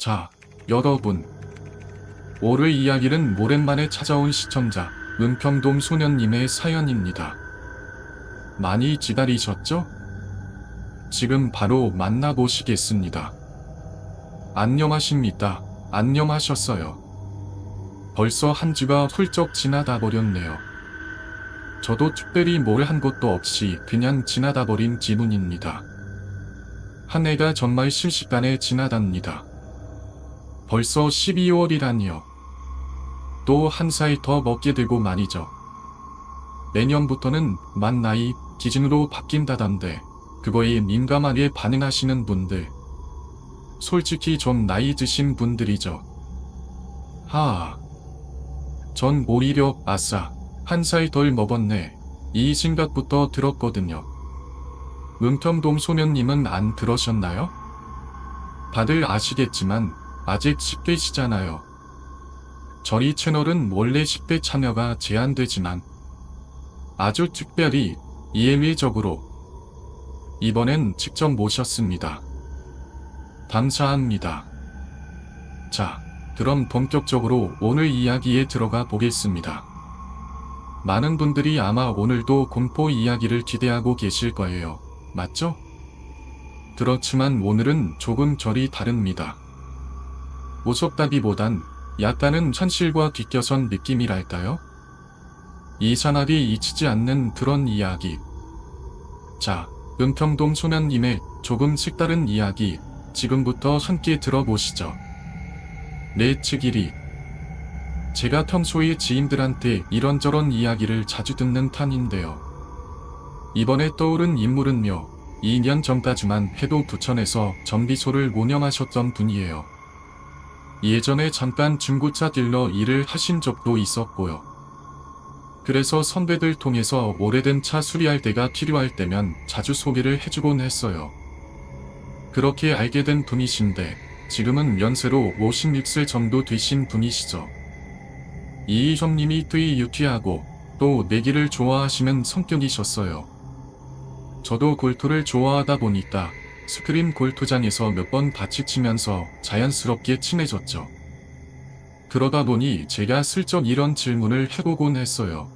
자, 여러분. 오늘 이야기는 오랜만에 찾아온 시청자 은평동 소년님의 사연입니다. 많이 기다리셨죠? 지금 바로 만나보시겠습니다. 안녕하십니까? 안녕하셨어요. 벌써 한 주가 훌쩍 지나다 버렸네요. 저도 특별히 뭘 한 것도 없이 그냥 지나다 버린 기분입니다. 한 해가 정말 순식간에 지나답니다. 벌써 12월이라니요. 또 한 살 더 먹게 되고 말이죠. 내년부터는 만 나이 기준으로 바뀐다던데 그거에 민감하게 반응하시는 분들, 솔직히 좀 나이 드신 분들이죠. 전 오히려 아싸 한 살 덜 먹었네 이 생각부터 들었거든요. 은평동 소년님은 안 들으셨나요? 다들 아시겠지만 아직 10대시잖아요. 저희 채널은 원래 10대 참여가 제한되지만 아주 특별히 예외적으로 이번엔 직접 모셨습니다. 감사합니다. 자, 그럼 본격적으로 오늘 이야기에 들어가 보겠습니다. 많은 분들이 아마 오늘도 공포 이야기를 기대하고 계실 거예요. 맞죠? 그렇지만 오늘은 조금 결이 다릅니다. 무섭다기보단 약간은 현실과 뒷겨선 느낌이랄까요? 이 사나리 잊히지 않는 그런 이야기. 자, 은평동 소년님의 조금 색다른 이야기 지금부터 함께 들어보시죠. 내 측일이 제가 평소에 지인들한테 이런저런 이야기를 자주 듣는 편인데요. 이번에 떠오른 인물은요, 2년 전까지만 해도 부천에서 정비소를 운영하셨던 분이에요. 예전에 잠깐 중고차 딜러 일을 하신 적도 있었고요. 그래서 선배들 통해서 오래된 차 수리할 때가 필요할 때면 자주 소개를 해주곤 했어요. 그렇게 알게 된 분이신데 지금은 연세로 56세 정도 되신 분이시죠. 이 형님이 되게 유쾌하고 또 내기를 좋아하시는 성격이셨어요. 저도 골프를 좋아하다 보니까 스크린 골프장에서 몇 번 같이 치면서 자연스럽게 친해졌죠. 그러다 보니 제가 슬쩍 이런 질문을 해보곤 했어요.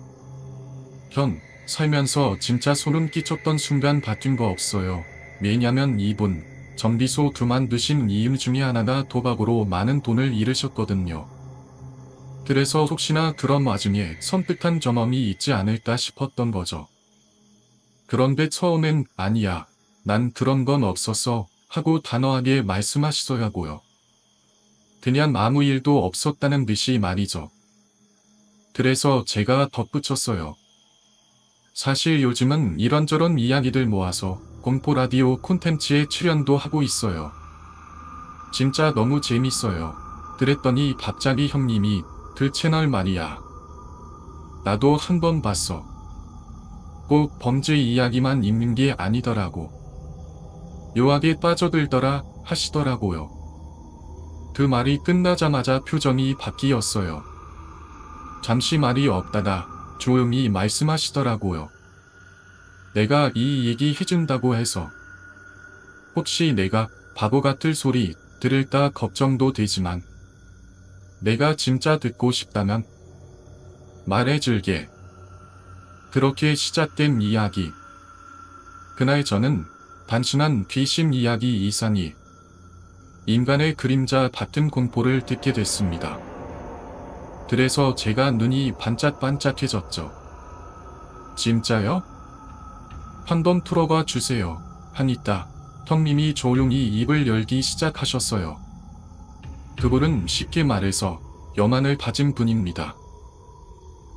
형, 살면서 진짜 소름 끼쳤던 순간 바뀐 거 없어요. 왜냐면 이분, 정비소 그만두신 이유 중에 하나가 도박으로 많은 돈을 잃으셨거든요. 그래서 혹시나 그런 와중에 섬뜩한 경험이 있지 않을까 싶었던 거죠. 그런데 처음엔 아니야, 난 그런 건 없었어 하고 단호하게 말씀하시더라고요. 그냥 아무 일도 없었다는 듯이 말이죠. 그래서 제가 덧붙였어요. 사실 요즘은 이런저런 이야기들 모아서 공포 라디오 콘텐츠에 출연도 하고 있어요. 진짜 너무 재밌어요. 그랬더니 갑자기 형님이 그 채널 말이야. 나도 한번 봤어. 꼭 범죄 이야기만 있는 게 아니더라고. 묘하게 빠져들더라 하시더라고요. 그 말이 끝나자마자 표정이 바뀌었어요. 잠시 말이 없다가 조용히 말씀하시더라고요. 내가 이 얘기 해준다고 해서 혹시 내가 바보 같을 소리 들을까 걱정도 되지만 내가 진짜 듣고 싶다면 말해줄게. 그렇게 시작된 이야기. 그날 저는 단순한 귀신 이야기 이상이 인간의 그림자 같은 공포를 듣게 됐습니다. 그래서 제가 눈이 반짝반짝해졌죠. 진짜요? 한번 풀어봐 주세요. 하니까 형님이 조용히 입을 열기 시작하셨어요. 그분은 쉽게 말해서 여만을 가진 분입니다.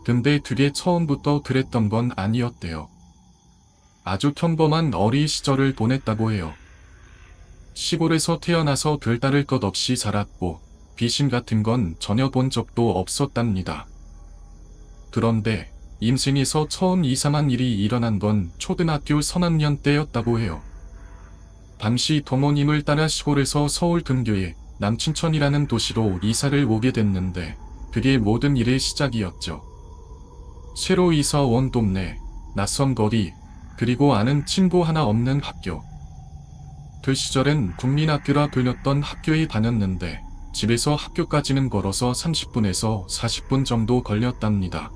근데 그게 처음부터 그랬던 건 아니었대요. 아주 평범한 어린 시절을 보냈다고 해요. 시골에서 태어나서 별다를 것 없이 자랐고 귀신 같은 건 전혀 본 적도 없었답니다. 그런데 인생에서 처음 이상한 일이 일어난 건 초등학교 3학년 때였다고 해요. 당시 부모님을 따라 시골에서 서울 근교의 남춘천이라는 도시로 이사를 오게 됐는데 그게 모든 일의 시작이었죠. 새로 이사 온 동네, 낯선 거리, 그리고 아는 친구 하나 없는 학교. 그 시절엔 국민학교라 불렸던 학교에 다녔는데 집에서 학교까지는 걸어서 30분에서 40분 정도 걸렸답니다.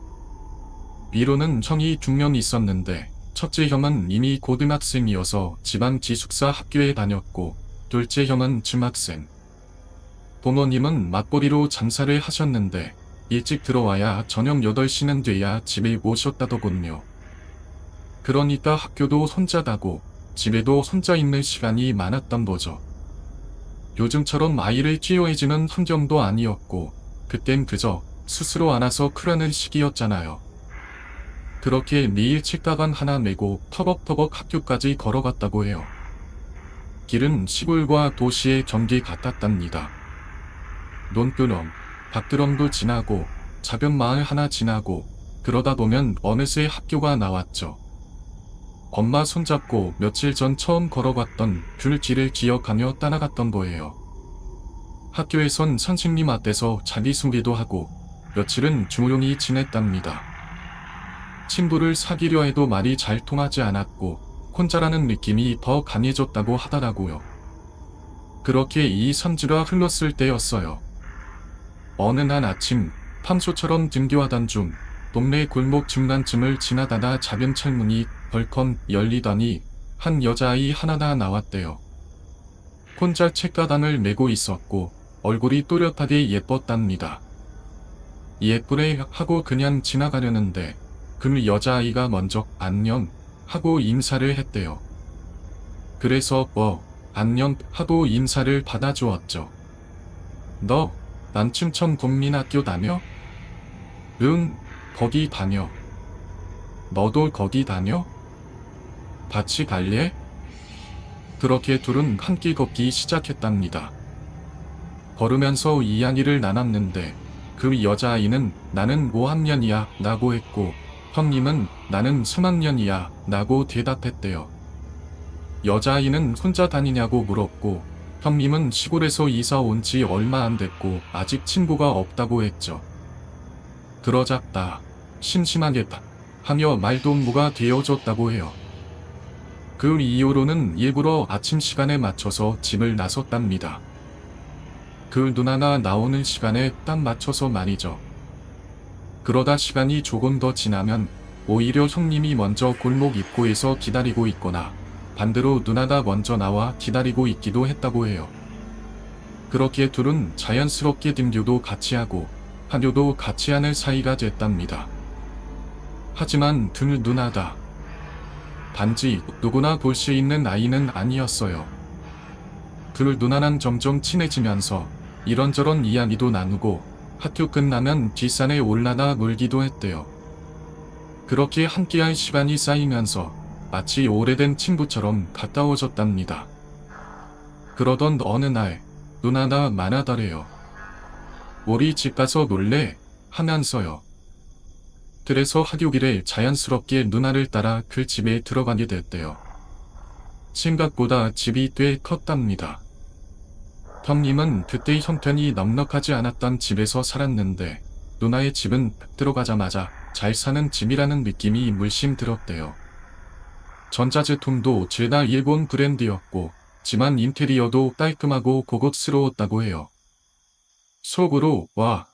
위로는 형이 2명 있었는데 첫째 형은 이미 고등학생이어서 지방 기숙사 학교에 다녔고 둘째 형은 중학생. 부모님은 맞벌이로 장사를 하셨는데 일찍 들어와야 저녁 8시는 돼야 집에 오셨다더군요. 그러니까 학교도 혼자 가고 집에도 혼자 있는 시간이 많았던 거죠. 요즘처럼 아이를 키워해주는 환경도 아니었고 그땐 그저 스스로 안아서 크라는 시기였잖아요. 그렇게 매일 책가방 하나 메고 터벅터벅 학교까지 걸어갔다고 해요. 길은 시골과 도시의 경계 같았답니다. 논두렁, 밭두렁도 지나고 작은 마을 하나 지나고 그러다 보면 어느새 학교가 나왔죠. 엄마 손잡고 며칠 전 처음 걸어갔던 귤길을 기억하며 따라갔던 거예요. 학교에선 선생님 앞에서 자기소개도 하고 며칠은 조용히 지냈답니다. 친구를 사귀려 해도 말이 잘 통하지 않았고 혼자라는 느낌이 더 강해졌다고 하더라고요. 그렇게 2~3주가 흘렀을 때였어요. 어느 날 아침 탐소처럼 등교하던 중 동네 골목 중간쯤을 지나다가 작은 철문이 벌컥 열리더니 한 여자아이 하나가 나왔대요. 혼자 책가방을 메고 있었고 얼굴이 또렷하게 예뻤답니다. 예쁘래 하고 그냥 지나가려는데 그 여자아이가 먼저 안녕 하고 인사를 했대요. 그래서 안녕 하고 인사를 받아주었죠. 너 남춘천 국민학교 다녀? 응, 거기 다녀. 너도 거기 다녀? 같이 갈래? 그렇게 둘은 함께 걷기 시작했답니다. 걸으면서 이야기를 나눴는데 그 여자아이는 나는 5학년이야 라고 했고 형님은 나는 3학년이야 라고 대답했대요. 여자아이는 혼자 다니냐고 물었고 형님은 시골에서 이사 온 지 얼마 안 됐고 아직 친구가 없다고 했죠. 그러잡다 심심하겠다 하며 말동무가 되어줬다고 해요. 그 이후로는 일부러 아침 시간에 맞춰서 집을 나섰답니다. 그 누나가 나오는 시간에 딱 맞춰서 말이죠. 그러다 시간이 조금 더 지나면 오히려 형님이 먼저 골목 입구에서 기다리고 있거나 반대로 누나가 먼저 나와 기다리고 있기도 했다고 해요. 그렇게 둘은 자연스럽게 등교도 같이 하고 학교도 같이 하는 사이가 됐답니다. 하지만 둘 누나다. 단지 누구나 볼 수 있는 아이는 아니었어요. 둘 누나랑 점점 친해지면서 이런저런 이야기도 나누고 학교 끝나면 뒷산에 올라가 놀기도 했대요. 그렇게 함께할 시간이 쌓이면서 마치 오래된 친구처럼 가까워졌답니다. 그러던 어느 날 누나가 말하더래요. 우리 집 가서 놀래? 하면서요. 그래서 학교길에 자연스럽게 누나를 따라 그 집에 들어가게 됐대요. 생각보다 집이 꽤 컸답니다. 형님은 그때 형편이 넉넉하지 않았던 집에서 살았는데 누나의 집은 들어가자마자 잘 사는 집이라는 느낌이 물씬 들었대요. 전자제품도 죄다 일본 브랜드였고 집안 인테리어도 깔끔하고 고급스러웠다고 해요. 속으로 와,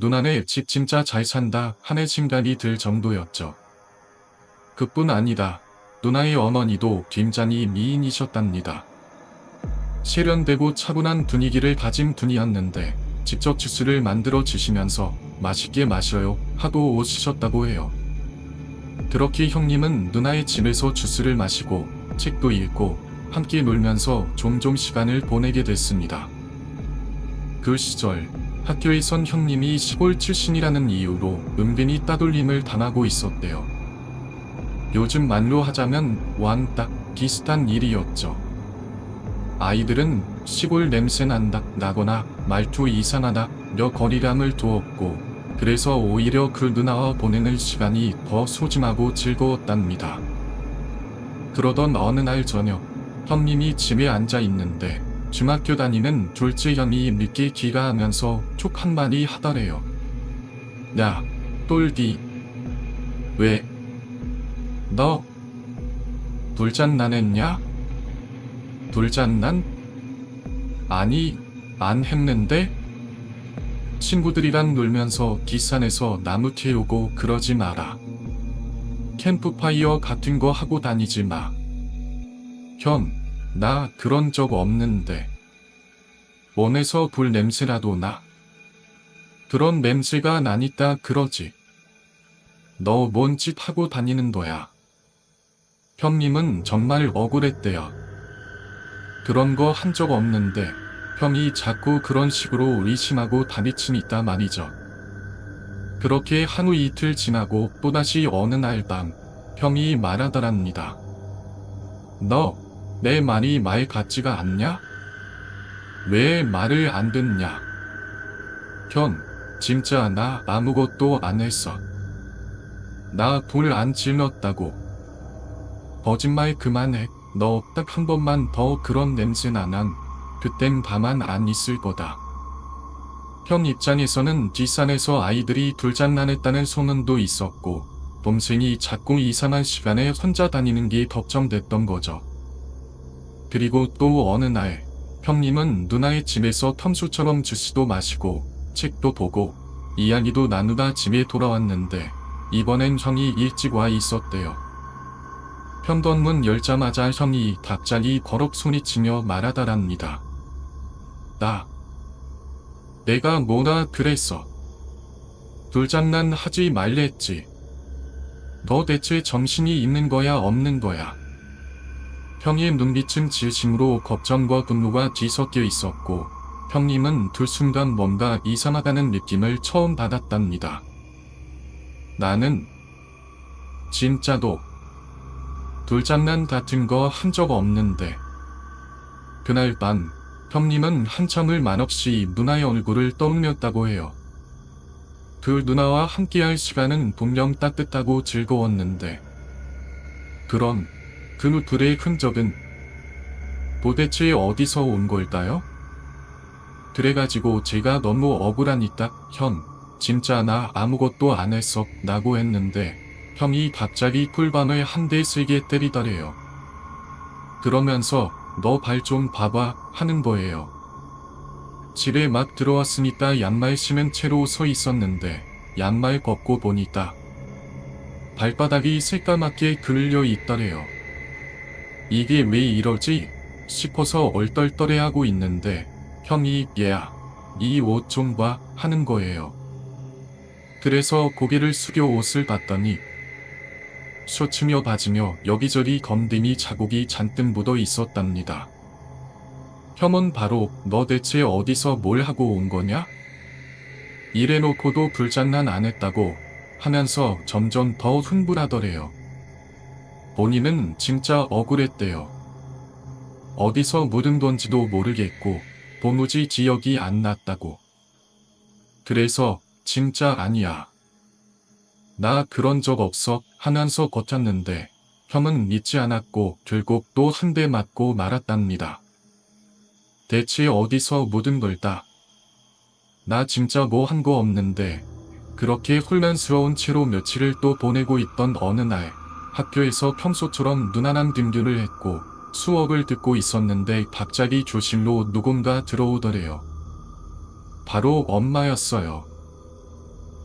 누나네 집 진짜 잘 산다 하는 생각이 들 정도였죠. 그뿐 아니다. 누나의 어머니도 굉장히 미인이셨답니다. 세련되고 차분한 분위기를 가진 분이었는데 직접 주스를 만들어 주시면서 맛있게 마셔요 하고 오시셨다고 해요. 그렇게 형님은 누나의 집에서 주스를 마시고 책도 읽고 함께 놀면서 종종 시간을 보내게 됐습니다. 그 시절 학교에선 형님이 시골 출신이라는 이유로 은근히 따돌림을 당하고 있었대요. 요즘 말로 하자면 왕딱 비슷한 일이었죠. 아이들은 시골 냄새 난다 나거나 말투 이상하다 며 거리감을 두었고 그래서 오히려 그 누나와 보내는 시간이 더 소중하고 즐거웠답니다. 그러던 어느 날 저녁 형님이 집에 앉아 있는데 중학교 다니는 둘째 형이 늦게 귀가하면서 촉 한마디 하더래요. 야, 똘디. 왜? 너 불장난했냐? 불장난? 아니, 안 했는데? 친구들이랑 놀면서 뒷산에서 나무 태우고 그러지 마라. 캠프파이어 같은 거 하고 다니지 마. 현, 나 그런 적 없는데. 원에서 불 냄새라도 나. 그런 냄새가 나니까 그러지. 너 뭔 짓 하고 다니는 거야. 형님은 정말 억울했대요. 그런 거 한 적 없는데 형이 자꾸 그런 식으로 의심하고 다니치니까 말이죠. 그렇게 하루 이틀 지나고 또다시 어느 날 밤 형이 말하더랍니다. 너, 내 말이 말 같지가 않냐? 왜 말을 안 듣냐? 형, 진짜 나 아무것도 안 했어. 나 불 안 질렀다고. 거짓말 그만해. 너 딱 한 번만 더 그런 냄새 나면 그땐 가만 안 있을 거다. 형 입장에서는 뒷산에서 아이들이 둘장난했다는 소문도 있었고 동생이 자꾸 이상한 시간에 혼자 다니는 게 걱정됐던 거죠. 그리고 또 어느 날 형님은 누나의 집에서 평소처럼 주스도 마시고 책도 보고 이야기도 나누다 집에 돌아왔는데 이번엔 형이 일찍 와 있었대요. 현관문 열자마자 형이 갑자기 버럭 소리치며 말하더랍니다. 내가 뭐라 그랬어. 둘장난 하지 말랬지. 너 대체 정신이 있는 거야 없는 거야. 형의 눈빛은 진심으로 걱정과 분노가 뒤섞여 있었고 형님은 그 순간 뭔가 이상하다는 느낌을 처음 받았답니다. 나는 진짜도 둘장난 같은 거 한 적 없는데. 그날 밤 형님은 한참을 말없이 누나의 얼굴을 떠올렸다고 해요. 그 누나와 함께할 시간은 분명 따뜻하고 즐거웠는데 그럼 그 불의 흔적은 도대체 어디서 온 걸까요? 그래가지고 제가 너무 억울하니까 형, 진짜 나 아무것도 안 했어 라고 했는데 형이 갑자기 꿀밤을 한 대 세게 때리더래요. 그러면서 너 발 좀 봐봐 하는 거예요. 집에 막 들어왔으니까 양말 신은 채로 서 있었는데 양말 벗고 보니까 발바닥이 새까맣게 그을려 있더래요. 이게 왜 이러지 싶어서 얼떨떨해하고 있는데 형이 얘야, 이 옷 좀 봐 하는 거예요. 그래서 고개를 숙여 옷을 봤더니 셔츠며 바지며 여기저기 검댕이 자국이 잔뜩 묻어 있었답니다. 형은 바로 너 대체 어디서 뭘 하고 온 거냐? 이래놓고도 불장난 안 했다고 하면서 점점 더 흥분하더래요. 본인은 진짜 억울했대요. 어디서 묻은 건지도 모르겠고 도무지 기억이 안 났다고. 그래서 진짜 아니야. 나 그런 적 없어 하면서 버텼는데 형은 믿지 않았고 결국 또 한 대 맞고 말았답니다. 대체 어디서 묻은 걸까? 나 진짜 뭐 한 거 없는데. 그렇게 혼란스러운 채로 며칠을 또 보내고 있던 어느 날 학교에서 평소처럼 누나랑 등교를 했고 수업을 듣고 있었는데 갑자기 교실로 누군가 들어오더래요. 바로 엄마였어요.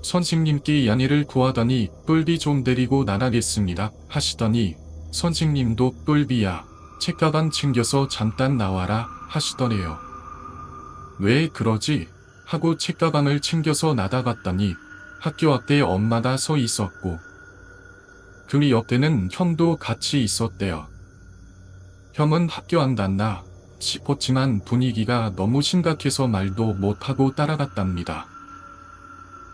선생님께 양해를 구하더니 똘비 좀 데리고 나가겠습니다 하시더니 선생님도 똘비야, 책가방 챙겨서 잠깐 나와라 하시더래요. 왜 그러지? 하고 책가방을 챙겨서 나가봤더니 학교 앞에 엄마가 서 있었고 그 옆에는 형도 같이 있었대요. 형은 학교 안 갔나 싶었지만 분위기가 너무 심각해서 말도 못하고 따라갔답니다.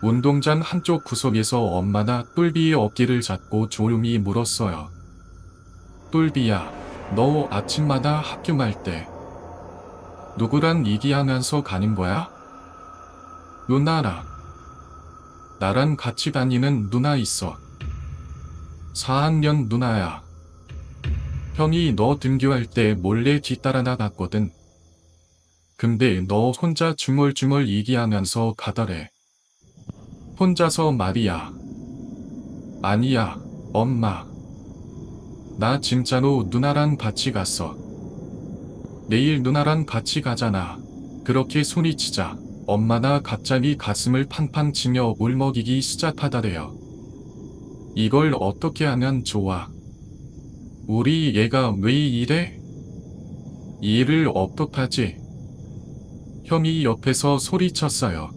운동장 한쪽 구석에서 엄마가 똘비의 어깨를 잡고 조용히 물었어요. 똘비야, 너 아침마다 학교 갈 때 누구랑 얘기하면서 가는 거야? 누나라. 나랑 같이 다니는 누나 있어. 4학년 누나야. 형이 너 등교할 때 몰래 뒤따라 나갔거든. 근데 너 혼자 중얼중얼 얘기하면서 가더래. 혼자서 말이야. 아니야, 엄마. 나 진짜로 누나랑 같이 갔어. 내일 누나랑 같이 가잖아. 그렇게 소리치자 엄마나 갑자기 가슴을 팡팡 치며 울먹이기 시작하더래요. 이걸 어떻게 하면 좋아? 우리 얘가 왜 이래? 이 일을 어떡하지? 형이 옆에서 소리쳤어요.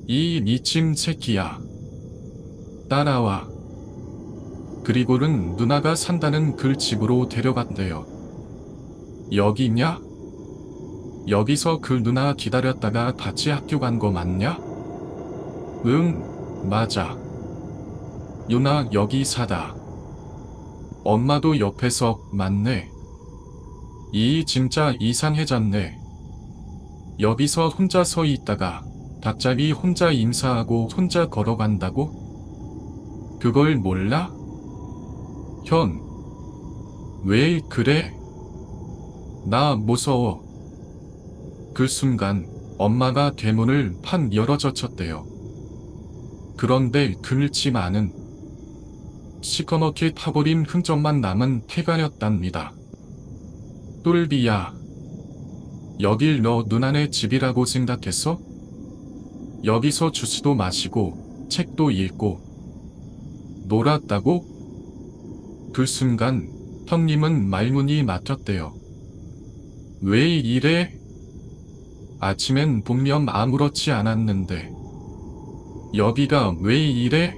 이 미친 새끼야. 따라와. 그리고는 누나가 산다는 그 집으로 데려갔대요. 여기냐? 여기서 그 누나 기다렸다가 같이 학교 간 거 맞냐? 응, 맞아. 누나 여기 사다. 엄마도 옆에서 맞네. 이 진짜 이상해졌네. 여기서 혼자 서 있다가 갑자기 혼자 인사하고 혼자 걸어간다고? 그걸 몰라? 현, 왜 그래? 나 무서워. 그 순간 엄마가 대문을 판 열어젖혔대요. 그런데 그늘집 안은 시커멓게 타버린 흔적만 남은 폐가였답니다. 똘비야, 여길 너 누나네 집이라고 생각했어? 여기서 주스도 마시고 책도 읽고 놀았다고? 그 순간 형님은 말문이 막혔대요. 왜 이래? 아침엔 분명 아무렇지 않았는데 여기가 왜 이래?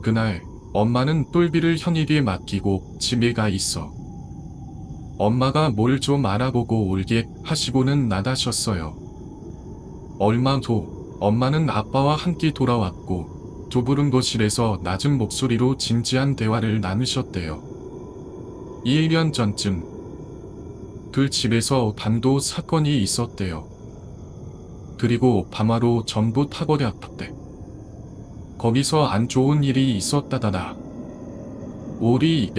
그날 엄마는 똘비를 현익에 맡기고 집에 가 있어. 엄마가 뭘 좀 알아보고 올게 하시고는 나가셨어요. 얼마 후 엄마는 아빠와 함께 돌아왔고 좁은 거실에서 낮은 목소리로 진지한 대화를 나누셨대요. 1년 전쯤 그 집에서 반도 사건이 있었대요. 그리고 밤하루 전부 타버렸대. 거기서 안 좋은 일이 있었다더라. 우리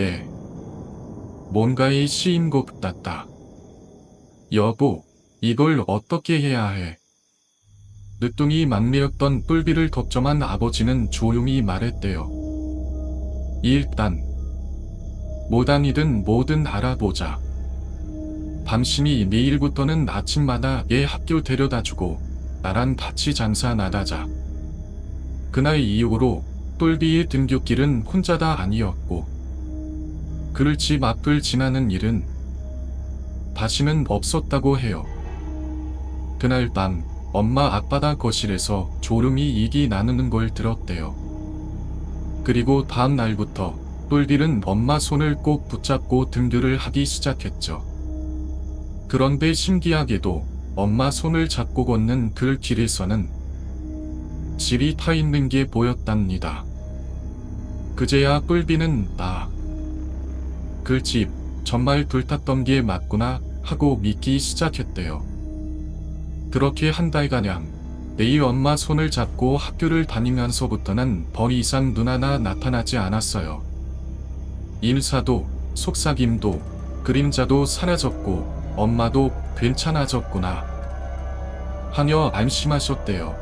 뭔가에 씌인 것 같다. 여보, 이걸 어떻게 해야 해? 늦둥이 막내였던 똘비를 걱정한 아버지는 조용히 말했대요. 일단 무당이든 뭐든 알아보자. 밤심이 내일부터는 아침마다 얘 학교 데려다주고 나랑 같이 장사 나가자. 그날 이후로 똘비의 등굣길은 혼자 다 아니었고 그를 집 앞을 지나는 일은 다시는 없었다고 해요. 그날 밤 엄마 아빠다 거실에서 졸음이 이기 나누는 걸 들었대요. 그리고 다음 날부터 똘비는 엄마 손을 꼭 붙잡고 등교를 하기 시작했죠. 그런데 신기하게도 엄마 손을 잡고 걷는 그 길에서는 질이 타 있는 게 보였답니다. 그제야 똘비는 그 집 정말 불탔던 게 맞구나 하고 믿기 시작했대요. 그렇게 한 달가량 매일 엄마 손을 잡고 학교를 다니면서부터는 더 이상 누나나 나타나지 않았어요. 인사도 속삭임도 그림자도 사라졌고 엄마도 괜찮아졌구나 하며 안심하셨대요.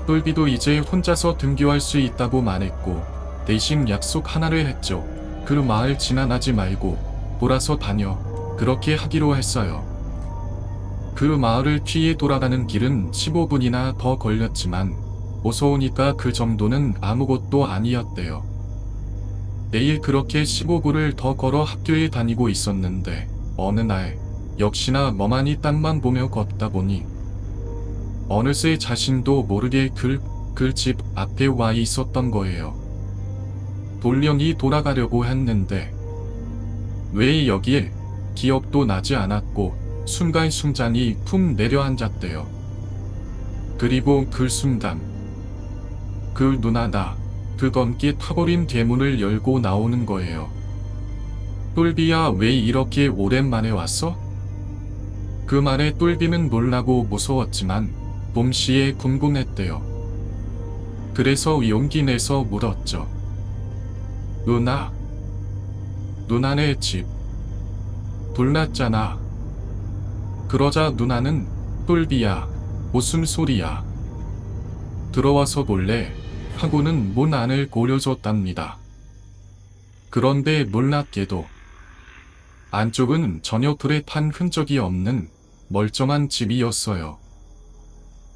똘비도 이제 혼자서 등교할 수 있다고 말했고 대신 약속 하나를 했죠. 그 마을 지나가지 말고 돌아서 다녀. 그렇게 하기로 했어요. 그 마을을 피해 돌아가는 길은 15분이나 더 걸렸지만 무서우니까 그 정도는 아무것도 아니었대요. 매일 그렇게 15분을 더 걸어 학교에 다니고 있었는데 어느 날 역시나 멍하니 땅만 보며 걷다 보니 어느새 자신도 모르게 그 집 앞에 와 있었던 거예요. 돌령이 돌아가려고 했는데 왜 여기에 기억도 나지 않았고 순간순간이 푹 내려앉았대요. 그리고 그 순간 그 누나가 그 검게 타버린 대문을 열고 나오는 거예요. 똘비야, 왜 이렇게 오랜만에 왔어? 그 말에 똘비는 놀라고 무서웠지만 동시에 궁금했대요. 그래서 용기 내서 물었죠. 누나네 집 불났잖아. 그러자 누나는 똘비야, 무슨 소리야? 들어와서 볼래? 하고는 문 안을 고려줬답니다. 그런데 놀랍게도 안쪽은 전혀 불에 탄 흔적이 없는 멀쩡한 집이었어요.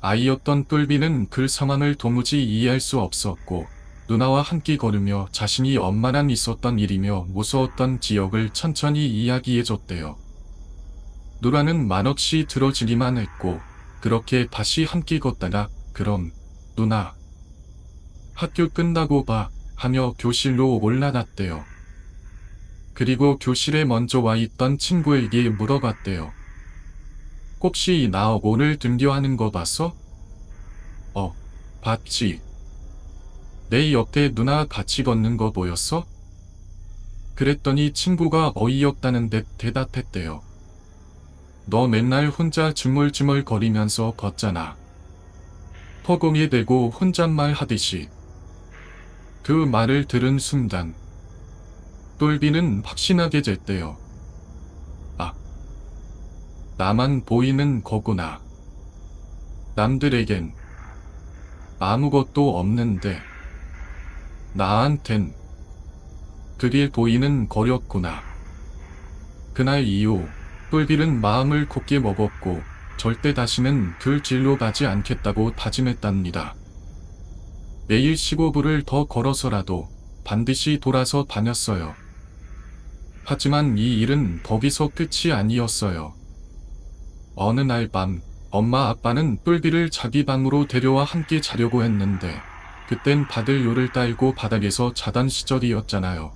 아이였던 똘비는 그 상황을 도무지 이해할 수 없었고 누나와 함께 걸으며 자신이 엄마랑 있었던 일이며 무서웠던 기억을 천천히 이야기해줬대요. 누나는 말없이 들어주기만 했고 그렇게 다시 함께 걷다가 그럼 누나 학교 끝나고 봐 하며 교실로 올라갔대요. 그리고 교실에 먼저 와 있던 친구에게 물어봤대요. 혹시 나 오늘 등교하는 거 봤어? 봤지. 내 옆에 누나 같이 걷는 거 보였어? 그랬더니 친구가 어이없다는 듯 대답했대요. 너 맨날 혼자 중얼중얼 거리면서 걷잖아. 허공에 대고 혼잣말 하듯이. 그 말을 들은 순간 똘비는 확신하게 됐대요. 아, 나만 보이는 거구나. 남들에겐 아무것도 없는데 나한텐 그게 보이는 거였구나. 그날 이후 똘비는 마음을 굳게 먹었고 절대 다시는 그 길로 가지 않겠다고 다짐했답니다. 매일 15분을 더 걸어서라도 반드시 돌아서 다녔어요. 하지만 이 일은 거기서 끝이 아니었어요. 어느 날 밤 엄마 아빠는 똘비를 자기 방으로 데려와 함께 자려고 했는데 그땐 다들 요를 딸고 바닥에서 자던 시절이었잖아요.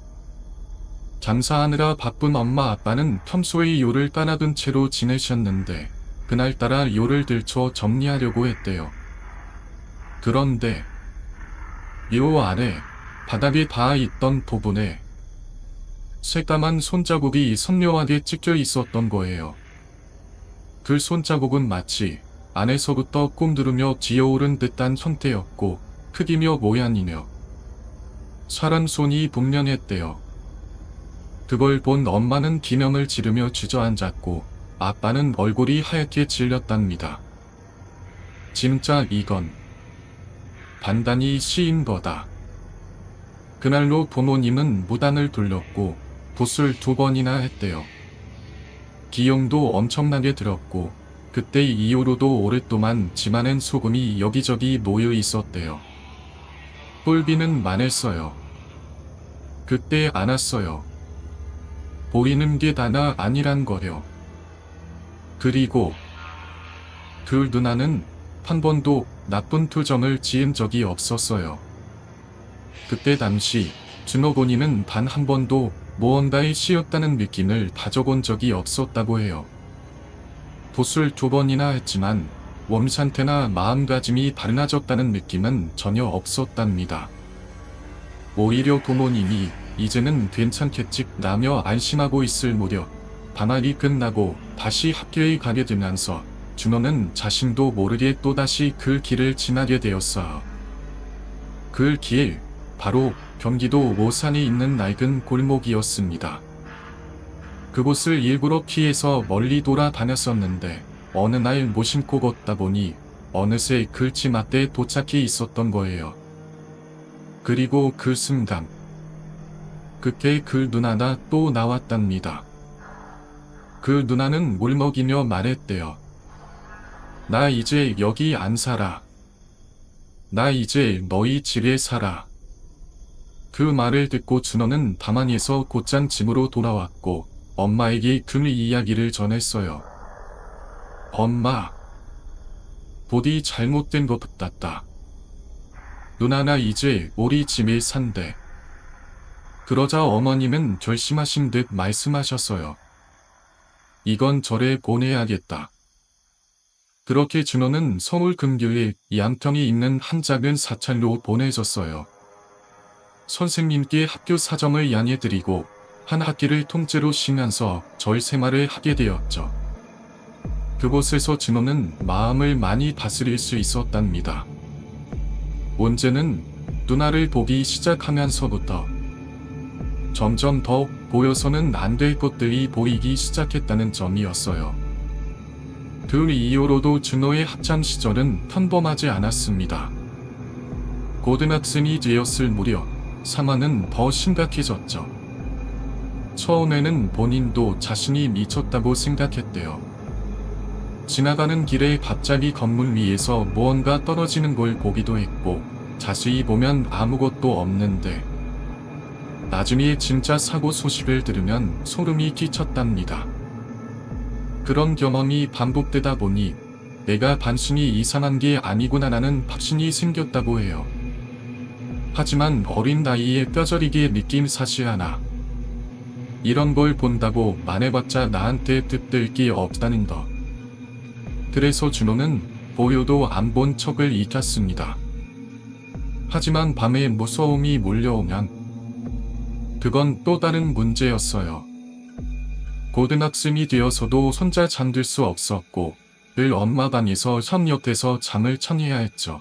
장사하느라 바쁜 엄마 아빠는 평소에 요를 깔아둔 채로 지내셨는데 그날따라 요를 들쳐 정리하려고 했대요. 그런데 요 아래 바닥에 닿아 있던 부분에 새까만 손자국이 선명하게 찍혀 있었던 거예요. 그 손자국은 마치 안에서부터 꿈두르며 지어오른 듯한 형태였고 크기며 모양이며 사람 손이 분명했대요. 그걸 본 엄마는 기명을 지르며 주저앉았고 아빠는 얼굴이 하얗게 질렸답니다. 진짜 이건 단단히 씌인 거다. 그날로 부모님은 무당을 돌렸고 붓을 2번이나 했대요. 기용도 엄청나게 들었고 그때 이후로도 오랫동안 집안엔 소금이 여기저기 놓여 있었대요. 똘비는 말했어요. 그때 알았어요. 보이는 게 다가 아니란 거요. 그리고 그 누나는 한 번도 나쁜 투정을 지은 적이 없었어요. 그때 당시 준호 본인은 단 한 번도 무언가에 씌었다는 느낌을 가져본 적이 없었다고 해요. 붓을 2번이나 했지만 몸 상태나 마음가짐이 달라졌다는 느낌은 전혀 없었답니다. 오히려 부모님이 이제는 괜찮겠지 라며 안심하고 있을 무렵 방학이 끝나고 다시 학교에 가게 되면서 준호는 자신도 모르게 또다시 그 길을 지나게 되었어요. 그 길, 바로 경기도 오산에 있는 낡은 골목이었습니다. 그곳을 일부러 피해서 멀리 돌아다녔었는데 어느 날 무심코 걷다 보니 어느새 글씨 맞대 도착해 있었던 거예요. 그리고 그 순간 그때 그 누나가 또 나왔답니다. 그 누나는 울먹이며 말했대요. 나 이제 여기 안 살아. 나 이제 너희 집에 살아. 그 말을 듣고 준호는 다만에서 곧장 집으로 돌아왔고 엄마에게 그 이야기를 전했어요. 엄마, 부디 잘못된 것 같다. 누나나 이제 우리 집에 산대. 그러자 어머님은 결심하신 듯 말씀하셨어요. 이건 절에 보내야겠다. 그렇게 준호는 서울 근교에 양평에 있는 한 작은 사찰로 보내졌어요. 선생님께 학교 사정을 양해드리고 한 학기를 통째로 쉬면서 절 생활을 하게 되었죠. 그곳에서 준호는 마음을 많이 다스릴 수 있었답니다. 문제는 누나를 보기 시작하면서부터 점점 더 보여서는 안 될 것들이 보이기 시작했다는 점이었어요. 그 이후로도 준호의 학창 시절은 평범하지 않았습니다. 고등학생이 되었을 무렵 상황은 더 심각해졌죠. 처음에는 본인도 자신이 미쳤다고 생각했대요. 지나가는 길에 갑자기 건물 위에서 무언가 떨어지는 걸 보기도 했고, 자세히 보면 아무것도 없는데, 나중에 진짜 사고 소식을 들으면 소름이 끼쳤답니다. 그런 경험이 반복되다 보니 내가 단순히 이상한 게 아니구나라는 확신이 생겼다고 해요. 하지만 어린 나이에 뼈저리게 느낀 사실 하나. 이런 걸 본다고 말해봤자 나한테 뜻될 게 없다는 것. 그래서 준호는 보여도 안 본 척을 잊었습니다. 하지만 밤에 무서움이 몰려오면 그건 또 다른 문제였어요. 고등학생이 되어서도 혼자 잠들 수 없었고 늘 엄마 방에서 형 옆에서 잠을 청해야 했죠.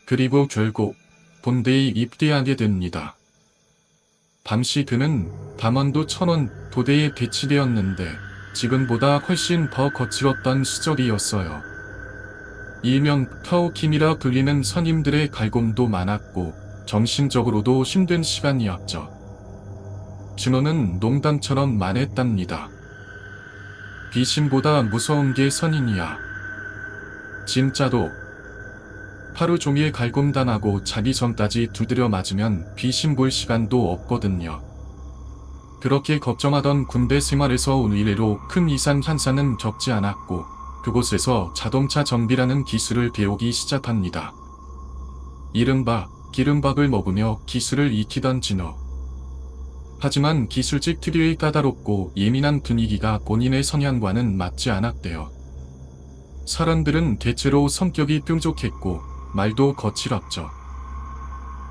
그리고 결국 본대에 입대하게 됩니다. 당시 그는 담원도 천원 도대에 배치되었는데 지금보다 훨씬 더 거칠었던 시절이었어요. 일명 타오킴이라 불리는 선임들의 갈굼도 많았고 정신적으로도 힘든 시간이었죠. 준호는 농담처럼 말했답니다. 귀신보다 무서운 게 선인이야. 진짜로. 하루 종일 갈굼당하고 자기 전까지 두드려 맞으면 귀신 볼 시간도 없거든요. 그렇게 걱정하던 군대 생활에서 의외로 큰 이상 현상은 겪지 않았고 그곳에서 자동차 정비라는 기술을 배우기 시작합니다. 이른바 기름밥을 먹으며 기술을 익히던 진호. 하지만 기술직 특유의 까다롭고 예민한 분위기가 본인의 성향과는 맞지 않았대요. 사람들은 대체로 성격이 뾰족했고 말도 거칠었죠.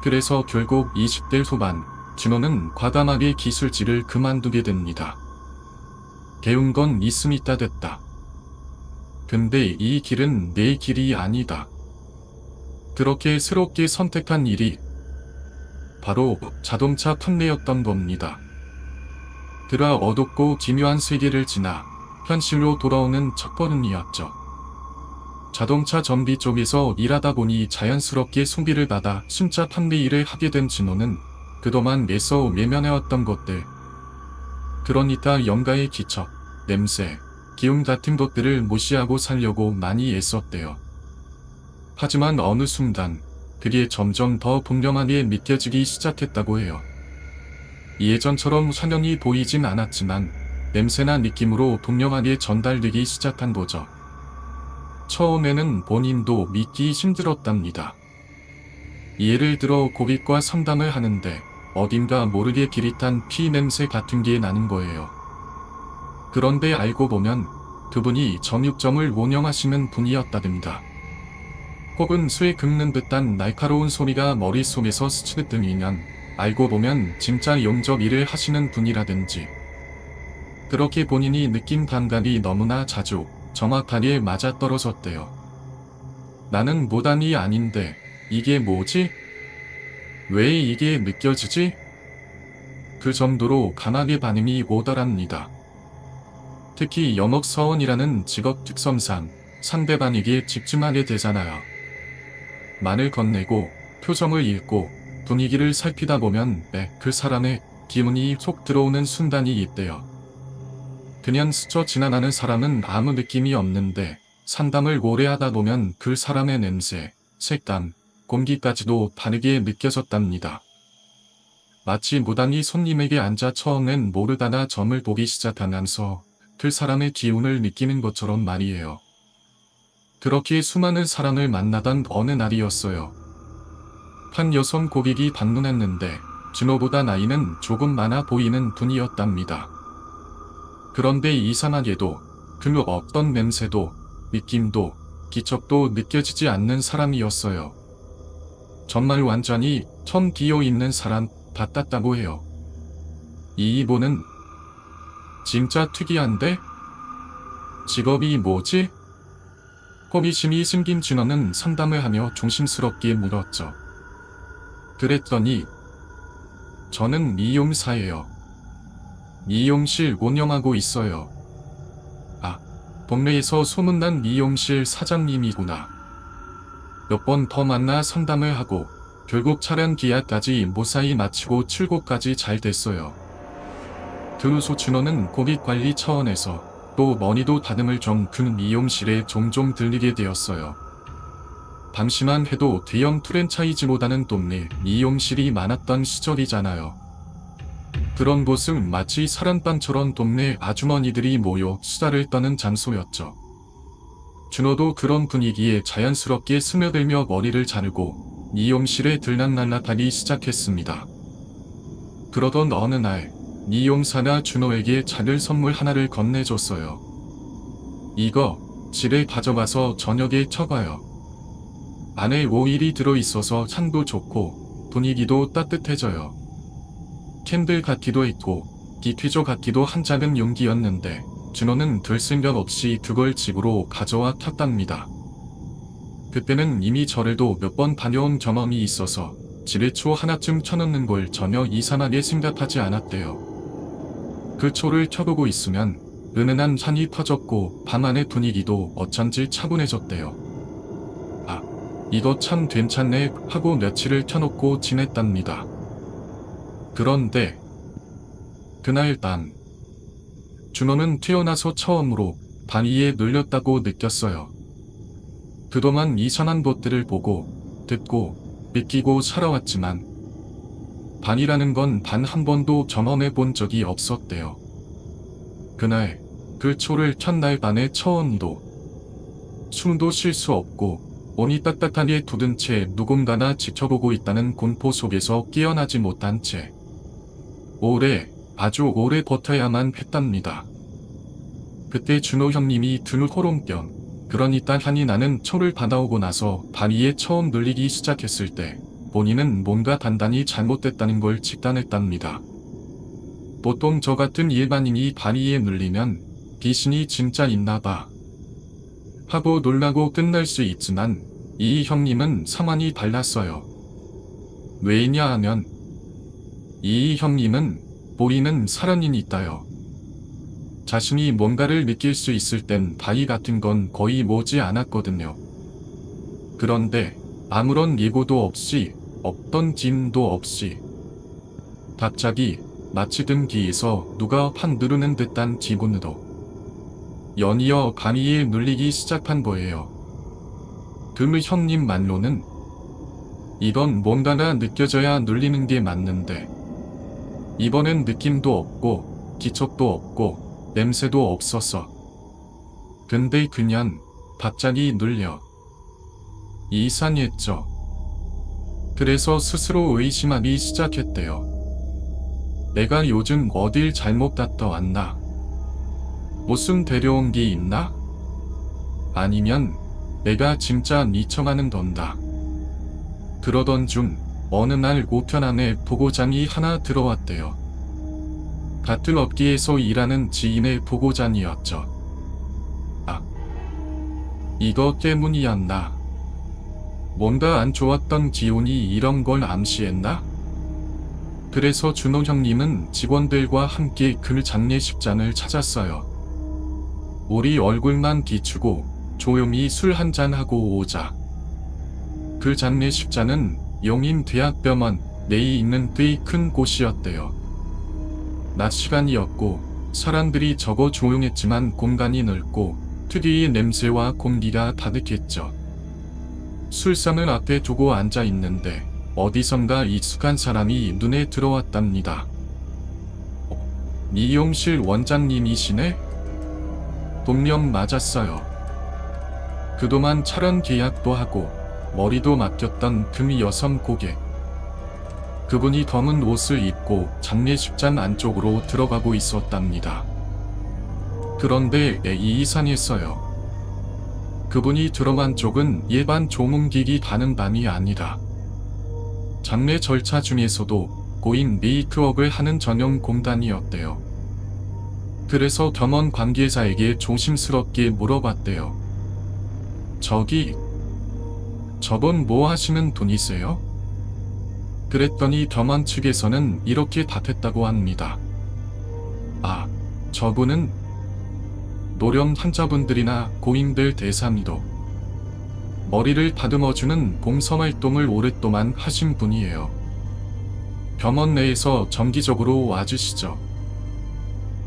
그래서 결국 20대 후반 진호는 과감하게 기술직을 그만두게 됩니다. 배운 건 있으니까 됐다. 근데 이 길은 내 길이 아니다. 그렇게 새롭게 선택한 일이 바로 자동차 판매였던 겁니다. 그라 어둡고 기묘한 세계를 지나 현실로 돌아오는 첫걸음이었죠. 자동차 정비 쪽에서 일하다 보니 자연스럽게 소비를 받아 순차 판매 일을 하게 된 진호는 그동안 애써 외면해왔던 것들, 그러니까 영가의 기척, 냄새, 기운 같은 것들을 무시하고 살려고 많이 애썼대요. 하지만 어느 순간 그게 점점 더 분명하게 느껴지기 시작했다고 해요. 예전처럼 화면이 보이진 않았지만 냄새나 느낌으로 분명하게 전달되기 시작한 거죠. 처음에는 본인도 믿기 힘들었답니다. 예를 들어 고객과 상담을 하는데 어딘가 모르게 기릿한 피 냄새 같은 게 나는 거예요. 그런데 알고 보면 그분이 정육점을 운영하시는 분이었다든가. 혹은 쇠 긁는 듯한 날카로운 소리가 머릿속에서 스치듯 들리면 알고 보면 진짜 용접 일을 하시는 분이라든지. 그렇게 본인이 느낀 감각이 너무나 자주 정확하게 맞아떨어졌대요. 나는 무당이 아닌데 이게 뭐지? 왜 이게 느껴지지? 그 정도로 강하게 반응이 오더랍니다. 특히 염옥서원이라는 직업 특성상 상대방에게 집중하게 되잖아요. 말을 건네고 표정을 읽고 분위기를 살피다 보면 그 사람의 기운이 속 들어오는 순간이 있대요. 그냥 스쳐 지나가는 사람은 아무 느낌이 없는데 상담을 오래 하다 보면 그 사람의 냄새, 색감, 공기까지도 다르게 느껴졌답니다. 마치 무당이 손님에게 앉아 처음엔 모르다가 점을 보기 시작하면서 그 사람의 기운을 느끼는 것처럼 말이에요. 그렇게 수많은 사람을 만나던 어느 날이었어요. 한 여성 고객이 방문했는데 준호보다 나이는 조금 많아 보이는 분이었답니다. 그런데 이상하게도 그 어떤 냄새도 느낌도 기척도 느껴지지 않는 사람이었어요. 정말 완전히 텅 비어있는 사람 같았다고 해요. 이 이분은 진짜 특이한데? 직업이 뭐지? 호기심이 생긴 진호는 상담을 하며 조심스럽게 물었죠. 그랬더니 저는 미용사예요. 미용실 운영하고 있어요. 아, 동네에서 소문난 미용실 사장님이구나. 몇 번 더 만나 상담을 하고 결국 차량 기아까지 무사히 마치고 출고까지 잘 됐어요. 그 후 준호는 고객 관리 차원에서 또 머니도 다듬을 좀 그 미용실에 종종 들리게 되었어요. 당시만 해도 대형 프랜차이즈보다는 동네 미용실이 많았던 시절이잖아요. 그런 곳은 마치 사랑방처럼 동네 아주머니들이 모여 수다를 떠는 장소였죠. 준호도 그런 분위기에 자연스럽게 스며들며 머리를 자르고 미용실에 들락날락하기 시작했습니다. 그러던 어느 날 미용사가 준호에게 작은 선물 하나를 건네줬어요. 이거 집에 가져가서 저녁에 쳐봐요. 안에 오일이 들어있어서 향도 좋고 분위기도 따뜻해져요. 캔들 같기도 했고 디퓨저 같기도 한 작은 용기였는데 준호는 들 생각 없이 그걸 집으로 가져와 탔답니다. 그때는 이미 절에도 몇 번 다녀온 경험이 있어서 지뢰초 하나쯤 켜놓는 걸 전혀 이상하게 생각하지 않았대요. 그 초를 켜보고 있으면 은은한 향이 퍼졌고 방 안의 분위기도 어쩐지 차분해졌대요. 아, 이거 참 괜찮네 하고 며칠을 켜놓고 지냈답니다. 그런데 그날 밤 준호는 태어나서 처음으로 방 위에 눌렸다고 느꼈어요. 그동안 이상한 것들을 보고 듣고 느끼고 살아왔지만 반이라는 건 단 한 번도 경험해 본 적이 없었대요. 그날 그 초를 켠 날 밤에 처음으로 숨도 쉴 수 없고 온이 딱딱하게 굳은 채 누군가나 지켜보고 있다는 공포 속에서 깨어나지 못한 채 아주 오래 버텨야만 했답니다. 그때 준호 형님이 등 호롱병, 그러니까 향이 나는 초를 받아오고 나서 방 위에 처음 눌리기 시작했을 때 본인은 뭔가 단단히 잘못됐다는 걸 직감했답니다. 보통 저 같은 일반인이 방 위에 눌리면 귀신이 진짜 있나봐 하고 놀라고 끝날 수 있지만 이 형님은 상황이 달랐어요. 왜냐 하면 이 형님은 보이는 살아있는 있다요. 자신이 뭔가를 느낄 수 있을 땐 바위 같은 건 거의 모지 않았거든요. 그런데 아무런 예고도 없이 없던 진도 없이 갑자기 마치 등 뒤에서 누가 팍 누르는 듯한 기분으로 연이어 감위에 눌리기 시작한 거예요. 그 형님 말로는 이건 뭔가가 느껴져야 눌리는 게 맞는데 이번엔 느낌도 없고 기척도 없고 냄새도 없었어. 근데 그냥 갑자기 눌려. 이상했죠. 그래서 스스로 의심하기 시작했대요. 내가 요즘 어딜 잘못 갔다 왔나? 무슨 데려온 게 있나? 아니면 내가 진짜 미쳐가는 건가? 그러던 중 어느 날 우편함에 보고장이 하나 들어왔대요. 같은 업계에서 일하는 지인의 보고장이었죠. 아, 이거 때문이었나? 뭔가 안 좋았던 기운이 이런 걸 암시했나? 그래서 준호 형님은 직원들과 함께 그 장례식장을 찾았어요. 우리 얼굴만 비추고 조용히 술 한잔하고 오자. 그 장례식장은 용인대학병원 내에 있는 꽤 큰 곳이었대요. 낮 시간이었고 사람들이 적어 조용했지만 공간이 넓고 특유의 냄새와 공기가 가득했죠. 술상을 앞에 두고 앉아 있는데 어디선가 익숙한 사람이 눈에 들어왔답니다. 미용실 원장님이시네? 분명 맞았어요. 그동안 촬영 계약도 하고 머리도 맡겼던 그 여성 고객. 그분이 검은 옷을 입고 장례식장 안쪽으로 들어가고 있었답니다. 그런데 이상했어요. 그분이 들어간 쪽은 일반 조문객이 가는 방이 아니라 장례 절차 중에서도 고인 메이크업을 하는 전용 공간이었대요. 그래서 겸원 관계자에게 조심스럽게 물어봤대요. 저분 뭐 하시는 분이세요? 그랬더니 겸원 측에서는 이렇게 답했다고 합니다. 아, 저분은 노령 환자분들이나 고인들 대상으로 머리를 다듬어주는 봉사활동을 오랫동안 하신 분이에요. 병원 내에서 정기적으로 와주시죠.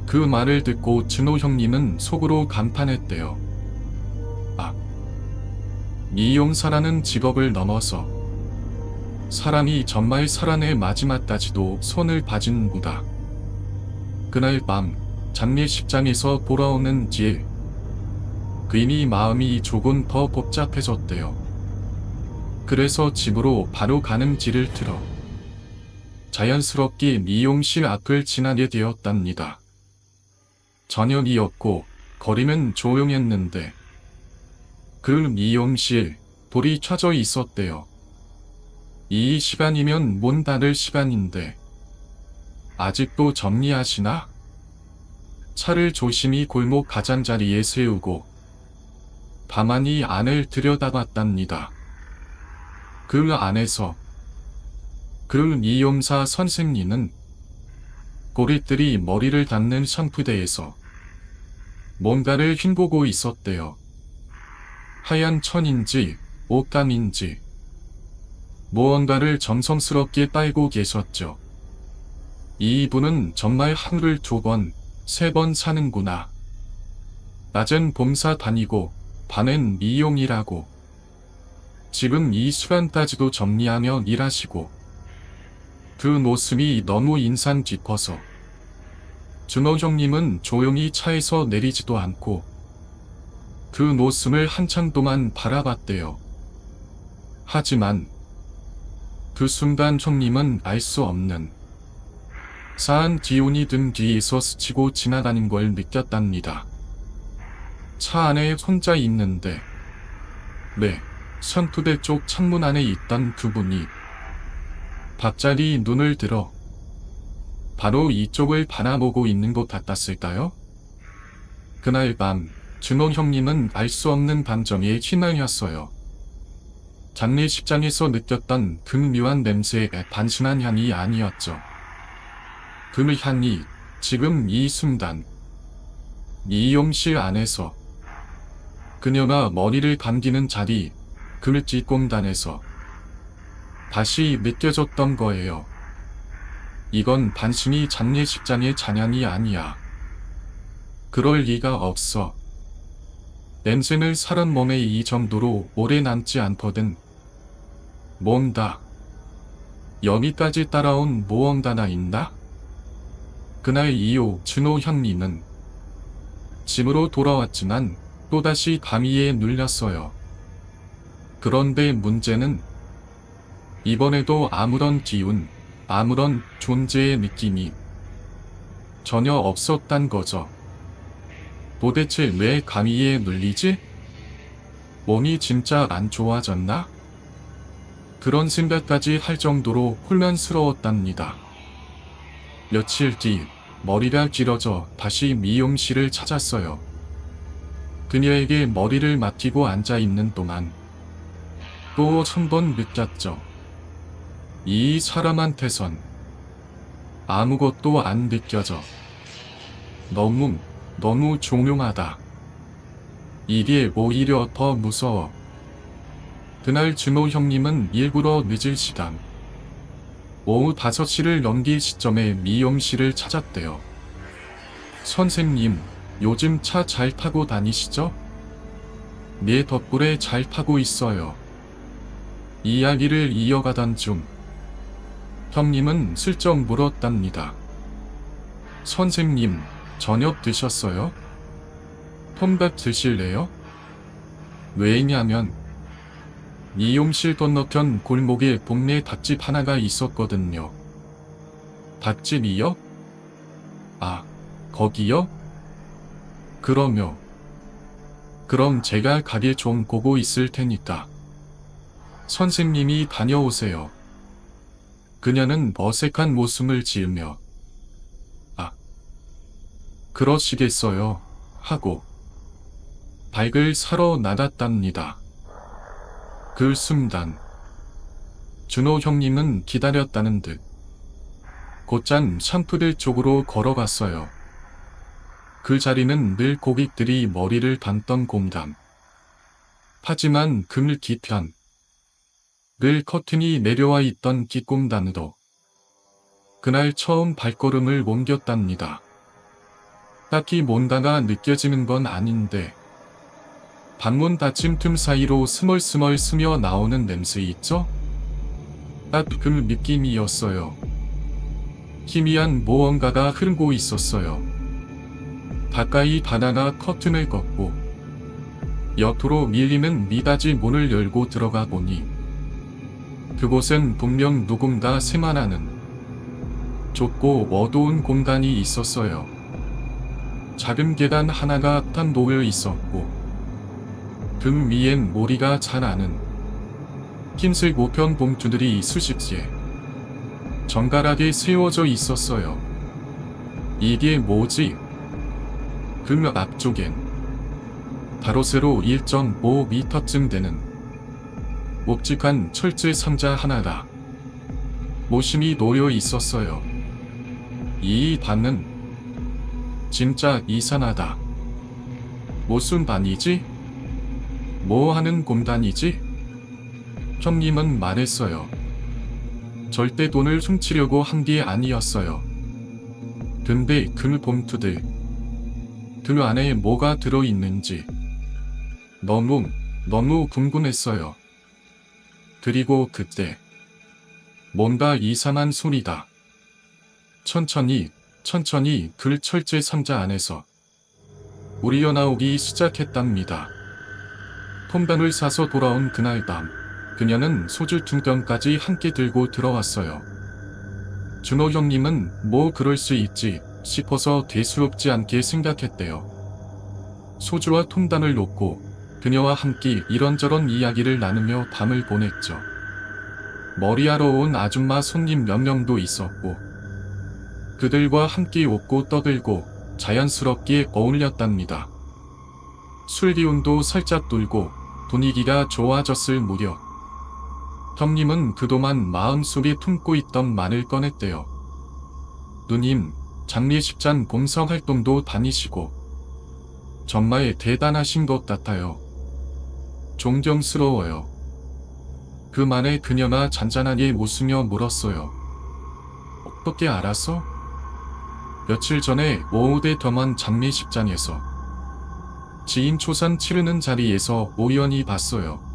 그 말을 듣고 준호 형님은 속으로 감탄했대요. 아, 미용사라는 직업을 넘어서 사람이 정말 살아낼 마지막까지도 손을 봐준구나. 그날 밤 장례식장에서 돌아오는 길, 괜히 마음이 조금 더 복잡해졌대요. 그래서 집으로 바로 가는 길을 틀어 자연스럽게 미용실 앞을 지나게 되었답니다. 저녁이었고 거리는 조용했는데 그 미용실 불이 켜져 있었대요. 이 시간이면 문 닫을 시간인데 아직도 정리하시나? 차를 조심히 골목 가장자리에 세우고 가만히 안을 들여다봤답니다. 그 안에서 그 미용사 선생님은 고리들이 머리를 닿는 샴푸대에서 뭔가를 헹구고 있었대요. 하얀 천인지 옷감인지 무언가를 정성스럽게 빨고 계셨죠. 이분은 정말 하루를 2번, 3번 사는구나. 낮엔 봉사 다니고 밤엔 미용이라고. 지금 이 시간까지도 정리하며 일하시고. 그 모습이 너무 인상 깊어서 준호 형님은 조용히 차에서 내리지도 않고 그 모습을 한참 동안 바라봤대요. 하지만 그 순간 형님은 알 수 없는 싸한 기운이 등 뒤에서 스치고 지나가는 걸 느꼈답니다. 차 안에 혼자 있는데 샴푸대 쪽 창문 안에 있던 그분이 갑자기 눈을 들어 바로 이쪽을 바라보고 있는 것 같았을까요? 그날 밤 준호 형님은 알 수 없는 감정에 휘말렸어요. 장례식장에서 느꼈던 그 묘한 냄새의 단순한 향이 아니었죠. 그 향이 지금 이 순간 미용실 안에서 그녀가 머리를 감기는 자리 그 뒷공간에서 다시 느껴졌던 거예요. 이건 단순히 장례식장의 잔향이 아니야. 그럴 리가 없어. 냄새는 사람 몸에 이 정도로 오래 남지 않거든. 뭔가 여기까지 따라온 무언가나 있나? 그날 이후 준호 형님은 집으로 돌아왔지만 또다시 감기에 눌렸어요. 그런데 문제는 이번에도 아무런 기운, 아무런 존재의 느낌이 전혀 없었단 거죠. 도대체 왜 감기에 눌리지? 몸이 진짜 안 좋아졌나? 그런 생각까지 할 정도로 혼란스러웠답니다. 며칠 뒤 머리가 길어져 다시 미용실을 찾았어요. 그녀에게 머리를 맡기고 앉아있는 동안 또 한 번 느꼈죠. 이 사람한테선 아무것도 안 느껴져. 너무 조용하다. 이게 오히려 더 무서워. 그날 준호 형님은 일부러 늦을 시간 오후 5시를 넘길 시점에 미용실을 찾았대요. 선생님, 요즘 차 잘 타고 다니시죠? 네 덕분에 잘 타고 있어요. 이야기를 이어가던 중 형님은 슬쩍 물었답니다. 선생님, 저녁 드셨어요? 혼밥 드실래요? 왜냐면 미용실 건너편 골목에 동네 닭집 하나가 있었거든요. 닭집이요? 아, 거기요? 그럼 제가 가게 좀 보고 있을 테니까 선생님이 다녀오세요. 그녀는 어색한 모습을 지으며 아, 그러시겠어요 하고 닭을 사러 나갔답니다. 그 순간 준호 형님은 기다렸다는 듯 곧장 샴푸대 쪽으로 걸어갔어요. 그 자리는 늘 고객들이 머리를 감던 공간. 하지만 그늘 뒤편 늘 커튼이 내려와 있던 뒷공간으로 그날 처음 발걸음을 옮겼답니다. 딱히 뭔가가 느껴지는 건 아닌데 방문 닫힘 틈 사이로 스멀스멀 스며 나오는 냄새 있죠? 딱 그 느낌이었어요. 희미한 무언가가 흐르고 있었어요. 가까이 다다가 커튼을 걷고 옆으로 밀리는 미닫이 문을 열고 들어가 보니 그곳엔 분명 누군가 생활하는 좁고 어두운 공간이 있었어요. 작은 계단 하나가 딱 놓여 있었고 그 위엔 머리가 잘 아는 흰색 우편 봉투들이 수십 개 정갈하게 세워져 있었어요. 이게 뭐지? 그 앞쪽엔 가로세로 1.5m쯤 되는 묵직한 철제 상자 하나가 모심이 놓여 있었어요. 이 방은 진짜 이상하다. 무슨 반이지? 뭐 하는 공단이지? 형님은 말했어요. 절대 돈을 훔치려고 한 게 아니었어요. 근데 그 봉투들, 그 안에 뭐가 들어있는지 너무 궁금했어요. 그리고 그때 뭔가 이상한 소리가 천천히 그 철제 상자 안에서 우리어나오기 시작했답니다. 톰단을 사서 돌아온 그날 밤 그녀는 소주 2병까지 함께 들고 들어왔어요. 준호 형님은 뭐 그럴 수 있지 싶어서 대수롭지 않게 생각했대요. 소주와 톰단을 놓고 그녀와 함께 이런저런 이야기를 나누며 밤을 보냈죠. 머리하러 온 아줌마 손님 몇 명도 있었고 그들과 함께 웃고 떠들고 자연스럽게 어울렸답니다. 술기운도 살짝 돌고 분위기가 좋아졌을 무렵 형님은 그동안 마음속에 품고 있던 말을 꺼냈대요. 누님, 장례식장 봉사활동도 다니시고 정말 대단하신 것 같아요. 존경스러워요. 그 말에 그녀가 잔잔하게 웃으며 물었어요. 어떻게 알았어? 며칠 전에 오후대 덤한 장례식장에서 지인 초산 치르는 자리에서 우연히 봤어요.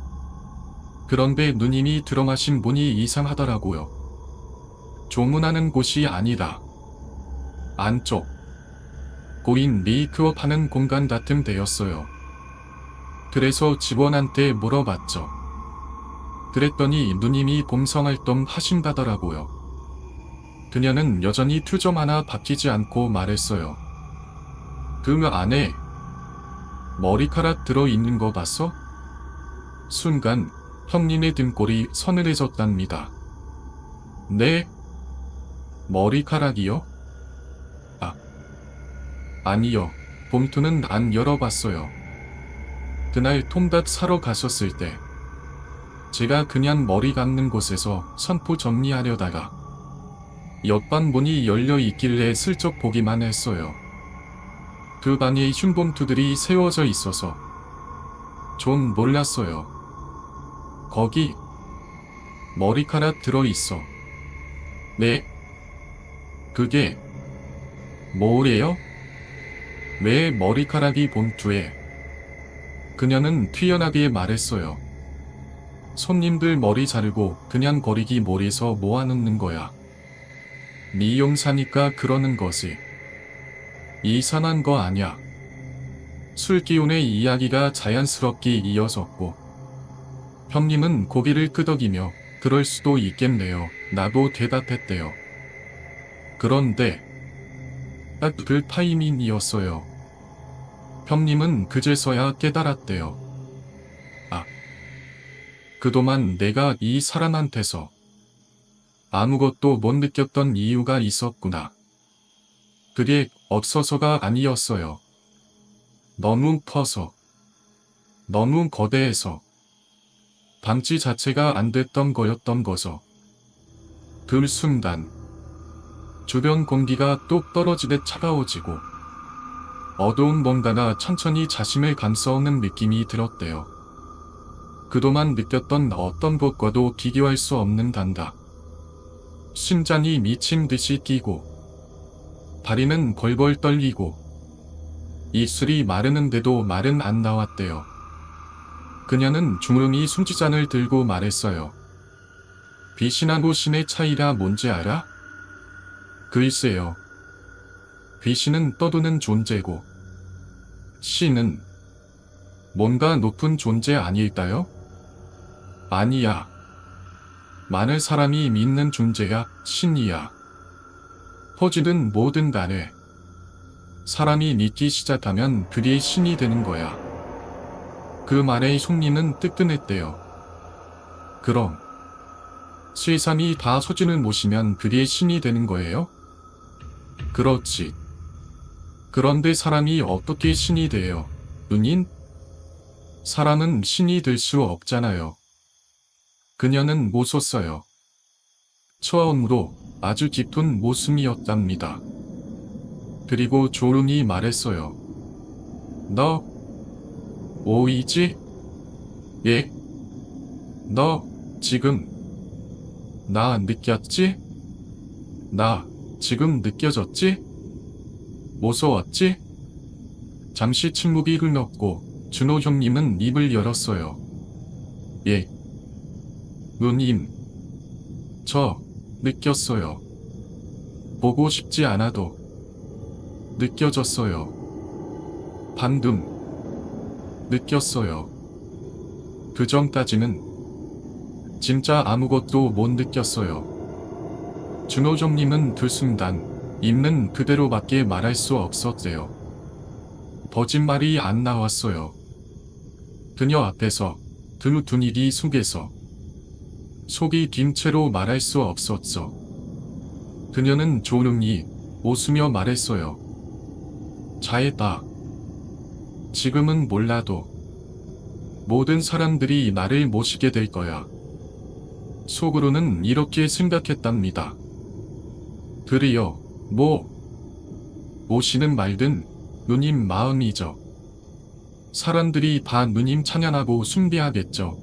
그런데 누님이 들어마신 분이 이상하더라고요. 조문하는 곳이 아니라 안쪽 고인 메이크업 하는 공간 같은 데였어요. 그래서 직원한테 물어봤죠. 그랬더니 누님이 봉사활동 하신다더라고요. 그녀는 여전히 투정 하나 바뀌지 않고 말했어요. 그 안에 머리카락 들어있는 거 봤어? 순간 형님의 등골이 서늘해졌답니다. 네? 머리카락이요? 아니요. 봉투는 안 열어봤어요. 그날 톰닭 사러 가셨을 때 제가 그냥 머리 감는 곳에서 선포 정리하려다가 옆방 문이 열려 있길래 슬쩍 보기만 했어요. 그 방에 흉봉투들이 세워져 있어서 좀 놀랐어요. 거기 머리카락 들어있어. 네? 그게 뭐래요? 왜 머리카락이 봉투에? 그녀는 튀어나게 말했어요. 손님들 머리 자르고 그냥 버리기 몰에서 모아놓는 거야. 미용사니까 그러는 거지. 이상한 거 아냐. 술기운의 이야기가 자연스럽게 이어졌고 형님은 고개를 끄덕이며 그럴 수도 있겠네요. 나도 대답했대요. 그런데 딱 그 타이밍이었어요. 형님은 그제서야 깨달았대요. 그동안 내가 이 사람한테서 아무것도 못 느꼈던 이유가 있었구나. 그게 없어서가 아니었어요. 너무 커서, 너무 거대해서, 방치 자체가 안 됐던 거였던 거죠. 그 순간, 주변 공기가 뚝 떨어지듯 차가워지고, 어두운 뭔가가 천천히 자신을 감싸오는 느낌이 들었대요. 그동안 느꼈던 어떤 것과도 비교할 수 없는 단다. 심장이 미친 듯이 뛰고, 다리는 벌벌 떨리고, 입술이 마르는데도 말은 안 나왔대요. 그녀는 주무름이 숨지잔을 들고 말했어요. 귀신하고 신의 차이가 뭔지 알아? 글쎄요. 귀신은 떠도는 존재고 신은 뭔가 높은 존재 아닐까요? 아니야. 많은 사람이 믿는 존재야 신이야. 퍼지든 뭐든 간에 사람이 믿기 시작하면 그게 신이 되는 거야. 그 말에 손님은 뜨끈했대요. 그럼 세상이 다 서진을 모시면 그게 신이 되는 거예요? 그렇지. 그런데 사람이 어떻게 신이 돼요? 은인? 사람은 신이 될 수 없잖아요. 그녀는 웃었어요. 처음으로 아주 깊은 웃음이었답니다. 그리고 조용히 말했어요. 너 오이지? 예? 너 지금 나 느꼈지? 나 지금 느껴졌지? 무서웠지? 잠시 침묵이 흘렀고 준호 형님은 입을 열었어요. 예. 누님. 저 느꼈어요. 보고 싶지 않아도 느껴졌어요. 방금 느꼈어요. 그 전까지는 진짜 아무것도 못 느꼈어요. 준호 형님은 그 순간 있는 그대로밖에 말할 수 없었대요. 거짓말이 안 나왔어요. 그녀 앞에서 그 분위기 속에서 속이 긴 채로 말할 수 없었어. 그녀는 조용히 웃으며 말했어요. 잘했다. 지금은 몰라도 모든 사람들이 나를 모시게 될 거야. 속으로는 이렇게 생각했답니다. 그래요. 모시는 말든 누님 마음이죠. 사람들이 다 누님 찬양하고 숭배하겠죠.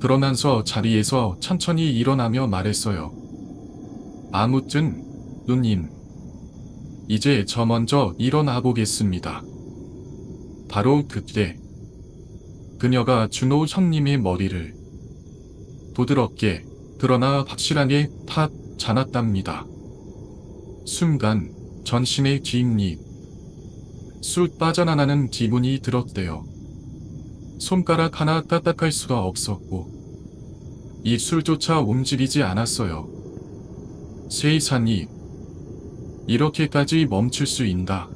그러면서 자리에서 천천히 일어나며 말했어요. 아무튼 누님, 이제 저 먼저 일어나 보겠습니다. 바로 그때 그녀가 준호 형님의 머리를 부드럽게 그러나 확실하게 탁 잡았답니다. 순간 전신의 뒷잎 쑥 빠져나가는 기분이 들었대요. 손가락 하나 까딱할 수가 없었고 입술조차 움직이지 않았어요. 세상이 이렇게까지 멈출 수 있나.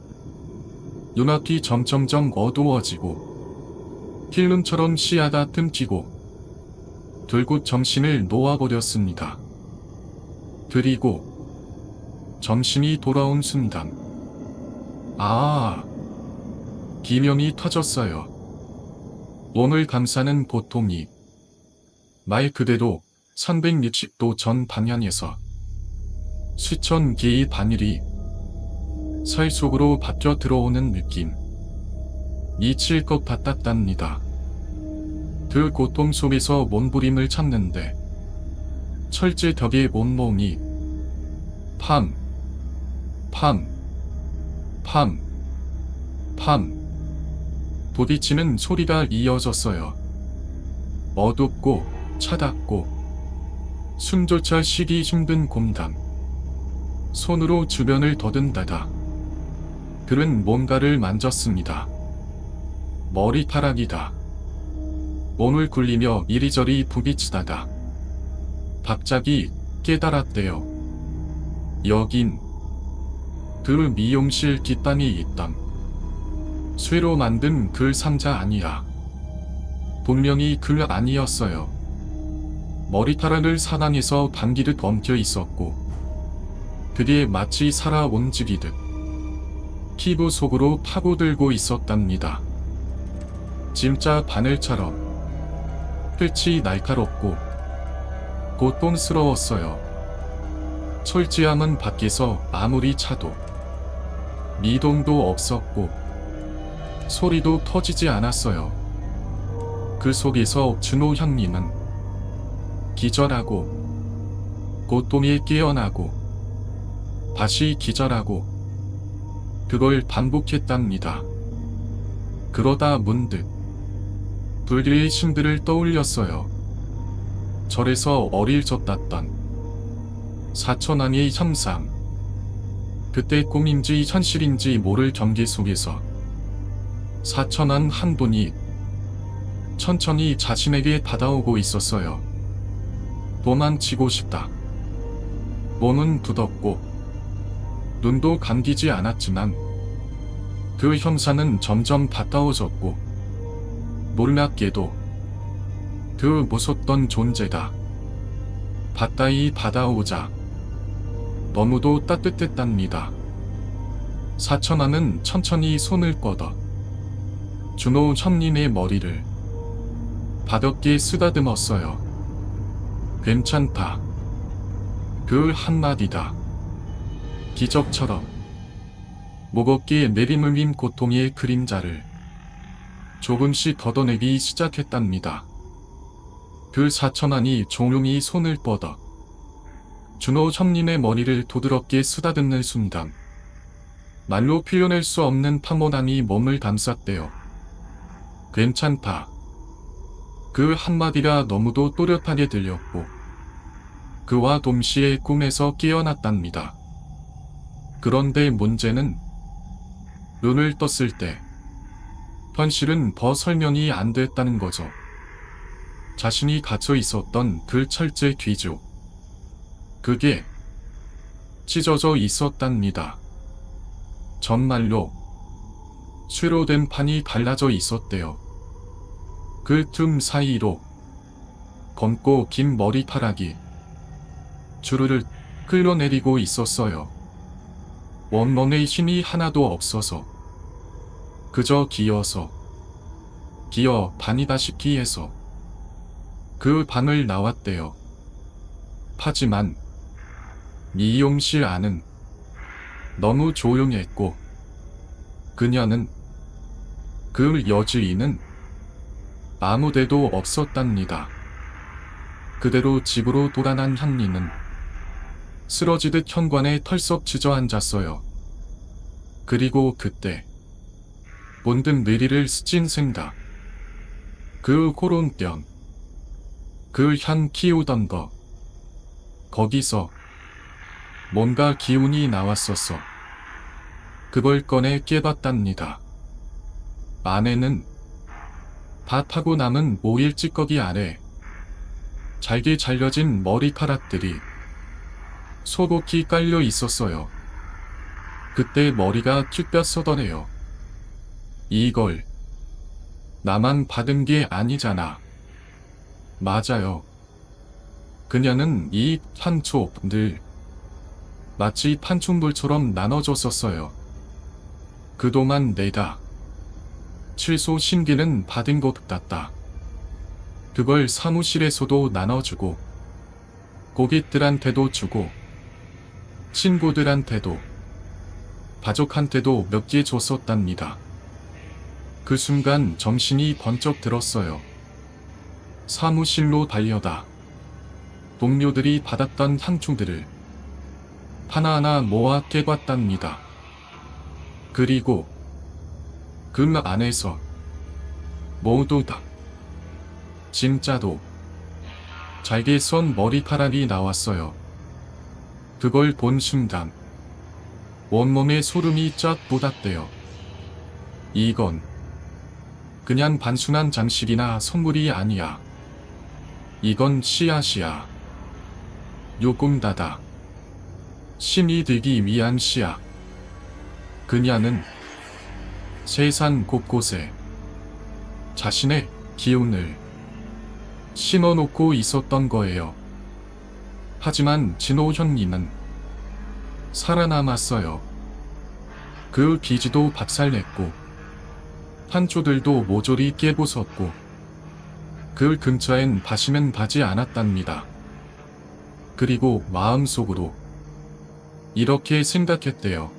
눈앞이 점점점 어두워지고 필름처럼 시야가 끊기고 결국 정신을 놓아버렸습니다. 그리고 정신이 돌아온 순간 기명이 터졌어요. 오늘 감사는 보통이 말 그대로 360도 전 방향에서 수천 개의 바늘이 살 속으로 박혀 들어오는 느낌. 미칠 것 같았답니다. 그 고통 속에서 몸부림을 찾는데 철제 벽의 온몸이 팜 부딪히는 소리가 이어졌어요. 어둡고 차갑고 숨조차 쉬기 힘든 공간. 손으로 주변을 더듬다가 그는 뭔가를 만졌습니다. 머리카락이다. 몸을 굴리며 이리저리 부비치다가 갑자기 깨달았대요. 여긴 그 미용실 뒷방에 있던 쇠로 만든 그 상자 아니야. 분명히 그 아니었어요. 머리카락을 사방에서 당기듯 엉켜 있었고 그게 마치 살아 움직이듯 피부 속으로 파고들고 있었답니다. 진짜 바늘처럼 끝이 날카롭고 고통스러웠어요. 철지함은 밖에서 아무리 차도 미동도 없었고 소리도 터지지 않았어요. 그 속에서 준호 형님은 기절하고 고통에 깨어나고 다시 기절하고 그걸 반복했답니다. 그러다 문득 불길의 신들을 떠올렸어요. 절에서 어릴 적 봤던 사천왕의 형상. 그때 꿈인지 현실인지 모를 경계 속에서 사천왕 한 분이 천천히 자신에게 다가오고 있었어요. 도망치고 싶다. 몸은 두껍고 눈도 감기지 않았지만 그 형상은 점점 가까워졌고 놀랍게도 그 무섭던 존재가 가까이 다가오자 너무도 따뜻했답니다. 사천왕은 천천히 손을 뻗어 준호 형님의 머리를 가볍게 쓰다듬었어요. 괜찮다. 그 한마디다. 기적처럼 무겁게 내리물린 고통의 그림자를 조금씩 걷어내기 시작했답니다. 그 사천왕이 조용히 손을 뻗어 준호 형님의 머리를 부드럽게 쓰다듬는 순간 말로 표현할 수 없는 파모함이 몸을 감쌌대요. 괜찮다. 그 한마디가 너무도 또렷하게 들렸고 그와 동시에 꿈에서 깨어났답니다. 그런데 문제는 눈을 떴을 때 현실은 더 설명이 안 됐다는 거죠. 자신이 갇혀 있었던 그 철제 귀족. 그게 찢어져 있었답니다. 정말로 쇠로 된 판이 갈라져 있었대요. 그 틈 사이로 검고 긴 머리카락이 주르르 흘러내리고 있었어요. 원몸에 힘이 하나도 없어서 그저 기어 다니다시피 해서 그 방을 나왔대요. 하지만 미용실 안은 너무 조용했고 그녀는 그 여주인은 아무데도 없었답니다. 그대로 집으로 돌아난 향리는 쓰러지듯 현관에 털썩 주저앉았어요. 그리고 그때 문득 뇌리를 스친 생각. 그 호롱병. 그 향 키우던 거. 거기서 뭔가 기운이 나왔었어. 그걸 꺼내 깨봤답니다. 안에는 다 타고 남은 오일 찌꺼기 아래 잘게 잘려진 머리카락들이 소복히 깔려 있었어요. 그때 머리가 큐뼈 쏟아내요. 이걸 나만 받은 게 아니잖아. 맞아요. 그녀는 이 판촉 늘 마치 판촉물처럼 나눠줬었어요. 그동안 내가 최소 신기는 받은 것 같다. 그걸 사무실에서도 나눠주고 고객들한테도 주고 친구들한테도 가족한테도 몇 개 줬었답니다. 그 순간 정신이 번쩍 들었어요. 사무실로 달려다 동료들이 받았던 향충들을 하나하나 모아 깨봤답니다. 그리고 그 안에서 모두 다 진짜도 잘게 썬 머리카락이 나왔어요. 그걸 본 순간 온몸에 소름이 쫙 돋았대요. 이건 그냥 단순한 장식이나 선물이 아니야. 이건 씨앗이야. 요꿈다다. 심이 들기 위한 씨앗. 그녀는 세상 곳곳에 자신의 기운을 심어놓고 있었던 거예요. 하지만 진호 형님은 살아남았어요. 그 기지도 박살냈고 한초들도 모조리 깨부쉈고 그 근처엔 다시는 가지 않았답니다. 그리고 마음속으로 이렇게 생각했대요.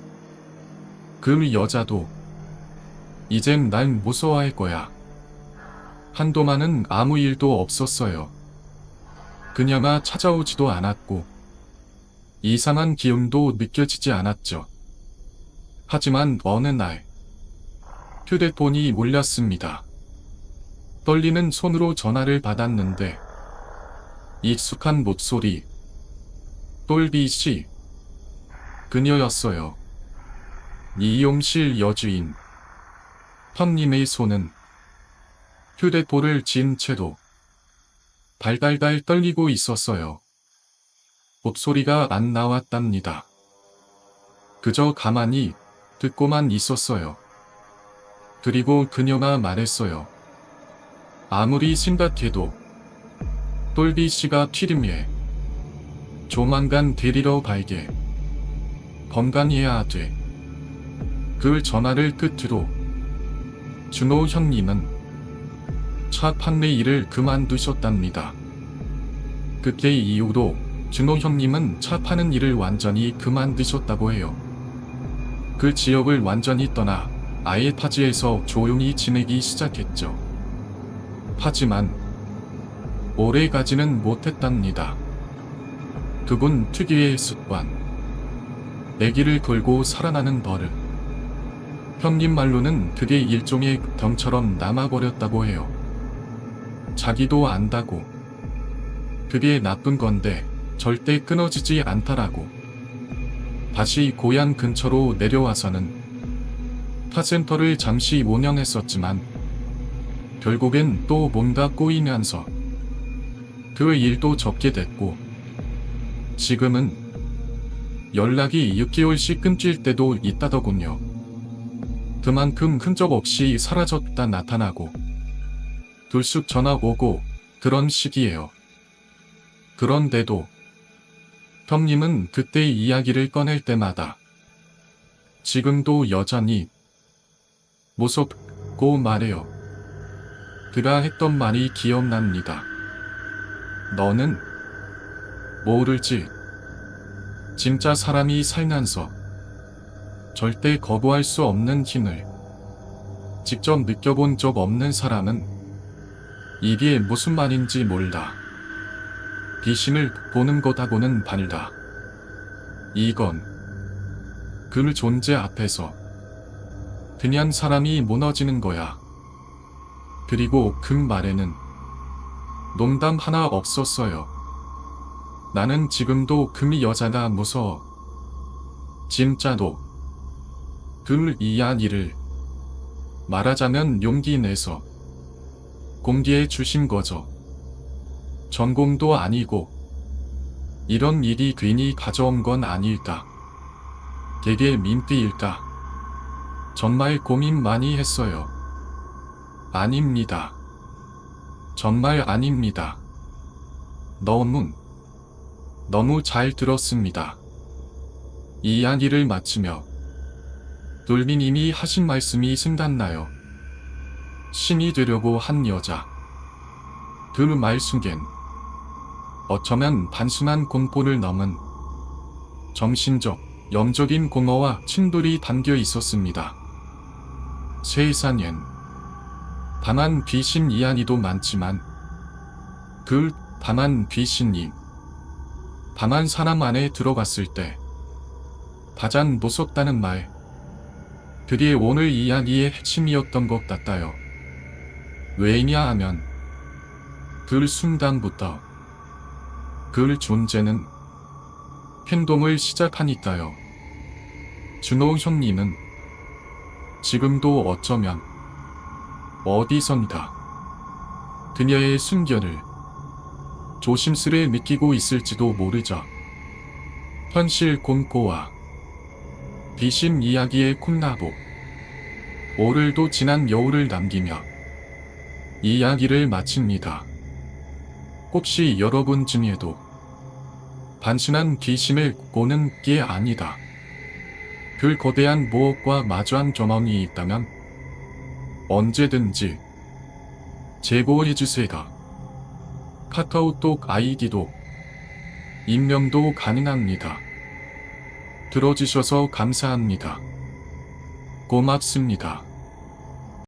그 여자도 이젠 날 무서워할 거야. 한동안은 아무 일도 없었어요. 그녀가 찾아오지도 않았고 이상한 기운도 느껴지지 않았죠. 하지만 어느 날 휴대폰이 울렸습니다. 떨리는 손으로 전화를 받았는데 익숙한 목소리. 똘비 씨. 그녀였어요. 이용실 여주인. 형님의 손은 휴대폰을 쥔 채로 달달달 떨리고 있었어요. 목소리가 안 나왔답니다. 그저 가만히 듣고만 있었어요. 그리고 그녀가 말했어요. 아무리 생각해도 똘비 씨가 튀림해. 조만간 데리러 갈게. 건강해야 돼. 그 전화를 끝으로 준호 형님은 차 판매 일을 그만두셨답니다. 그때 이후로 준호 형님은 차 파는 일을 완전히 그만두셨다고 해요. 그 지역을 완전히 떠나 아예 타지에서 조용히 지내기 시작했죠. 하지만 오래 가지는 못했답니다. 그분 특유의 습관. 내기를 걸고 살아나는 버릇. 형님 말로는 그게 일종의 병처럼 남아버렸다고 해요. 자기도 안다고. 그게 나쁜 건데 절대 끊어지지 않다라고. 다시 고향 근처로 내려와서는 카센터를 잠시 운영했었지만 결국엔 또 뭔가 꼬이면서 그 일도 접게 됐고 지금은 연락이 6개월씩 끊길 때도 있다더군요. 그만큼 흔적 없이 사라졌다 나타나고 불쑥 전화 오고 그런 식이에요. 그런데도 형님은 그때 이야기를 꺼낼 때마다 지금도 여전히 무섭고 말해요. 그가 했던 말이 기억납니다. 너는 모를지. 진짜 사람이 살면서 절대 거부할 수 없는 힘을 직접 느껴본 적 없는 사람은 이게 무슨 말인지 몰라. 귀신을 보는 것하고는 달라. 이건 그 존재 앞에서 그냥 사람이 무너지는 거야. 그리고 그 말에는 농담 하나 없었어요. 나는 지금도 그 여자가 무서워. 진짜로. 그 이야기를 말하자면 용기 내서 공개해 주신 거죠. 전공도 아니고 이런 일이 괜히 가져온 건 아닐까. 되게 민폐일까. 정말 고민 많이 했어요. 아닙니다. 정말 아닙니다. 너무 잘 들었습니다. 이야기를 마치며 돌비님이 하신 말씀이 생각나요. 신이 되려고 한 여자. 그 말 속엔 어쩌면 단순한 공포를 넘은 정신적, 영적인 공허와 충돌이 담겨 있었습니다. 세상엔 다만 귀신 이야기도 많지만 그 다만 귀신이 다만 사람 안에 들어갔을 때 가장 무섭다는 말. 그게 오늘 이야기의 핵심이었던 것 같아요. 왜냐하면 그 순간부터 그 존재는 행동을 시작하니까요. 준호 형님은 지금도 어쩌면 어디선가 그녀의 순결을 조심스레 느끼고 있을지도 모르죠. 현실 공포와 귀신 이야기의 콜라보. 오늘도 지난 여울을 남기며 이야기를 마칩니다. 혹시 여러분 중에도 단순한 귀신을 보는 게 아니다. 그 거대한 무엇과 마주한 경험이 있다면 언제든지 제보해주세요. 카카오톡 아이디도 익명도 가능합니다. 들어주셔서 감사합니다. 고맙습니다.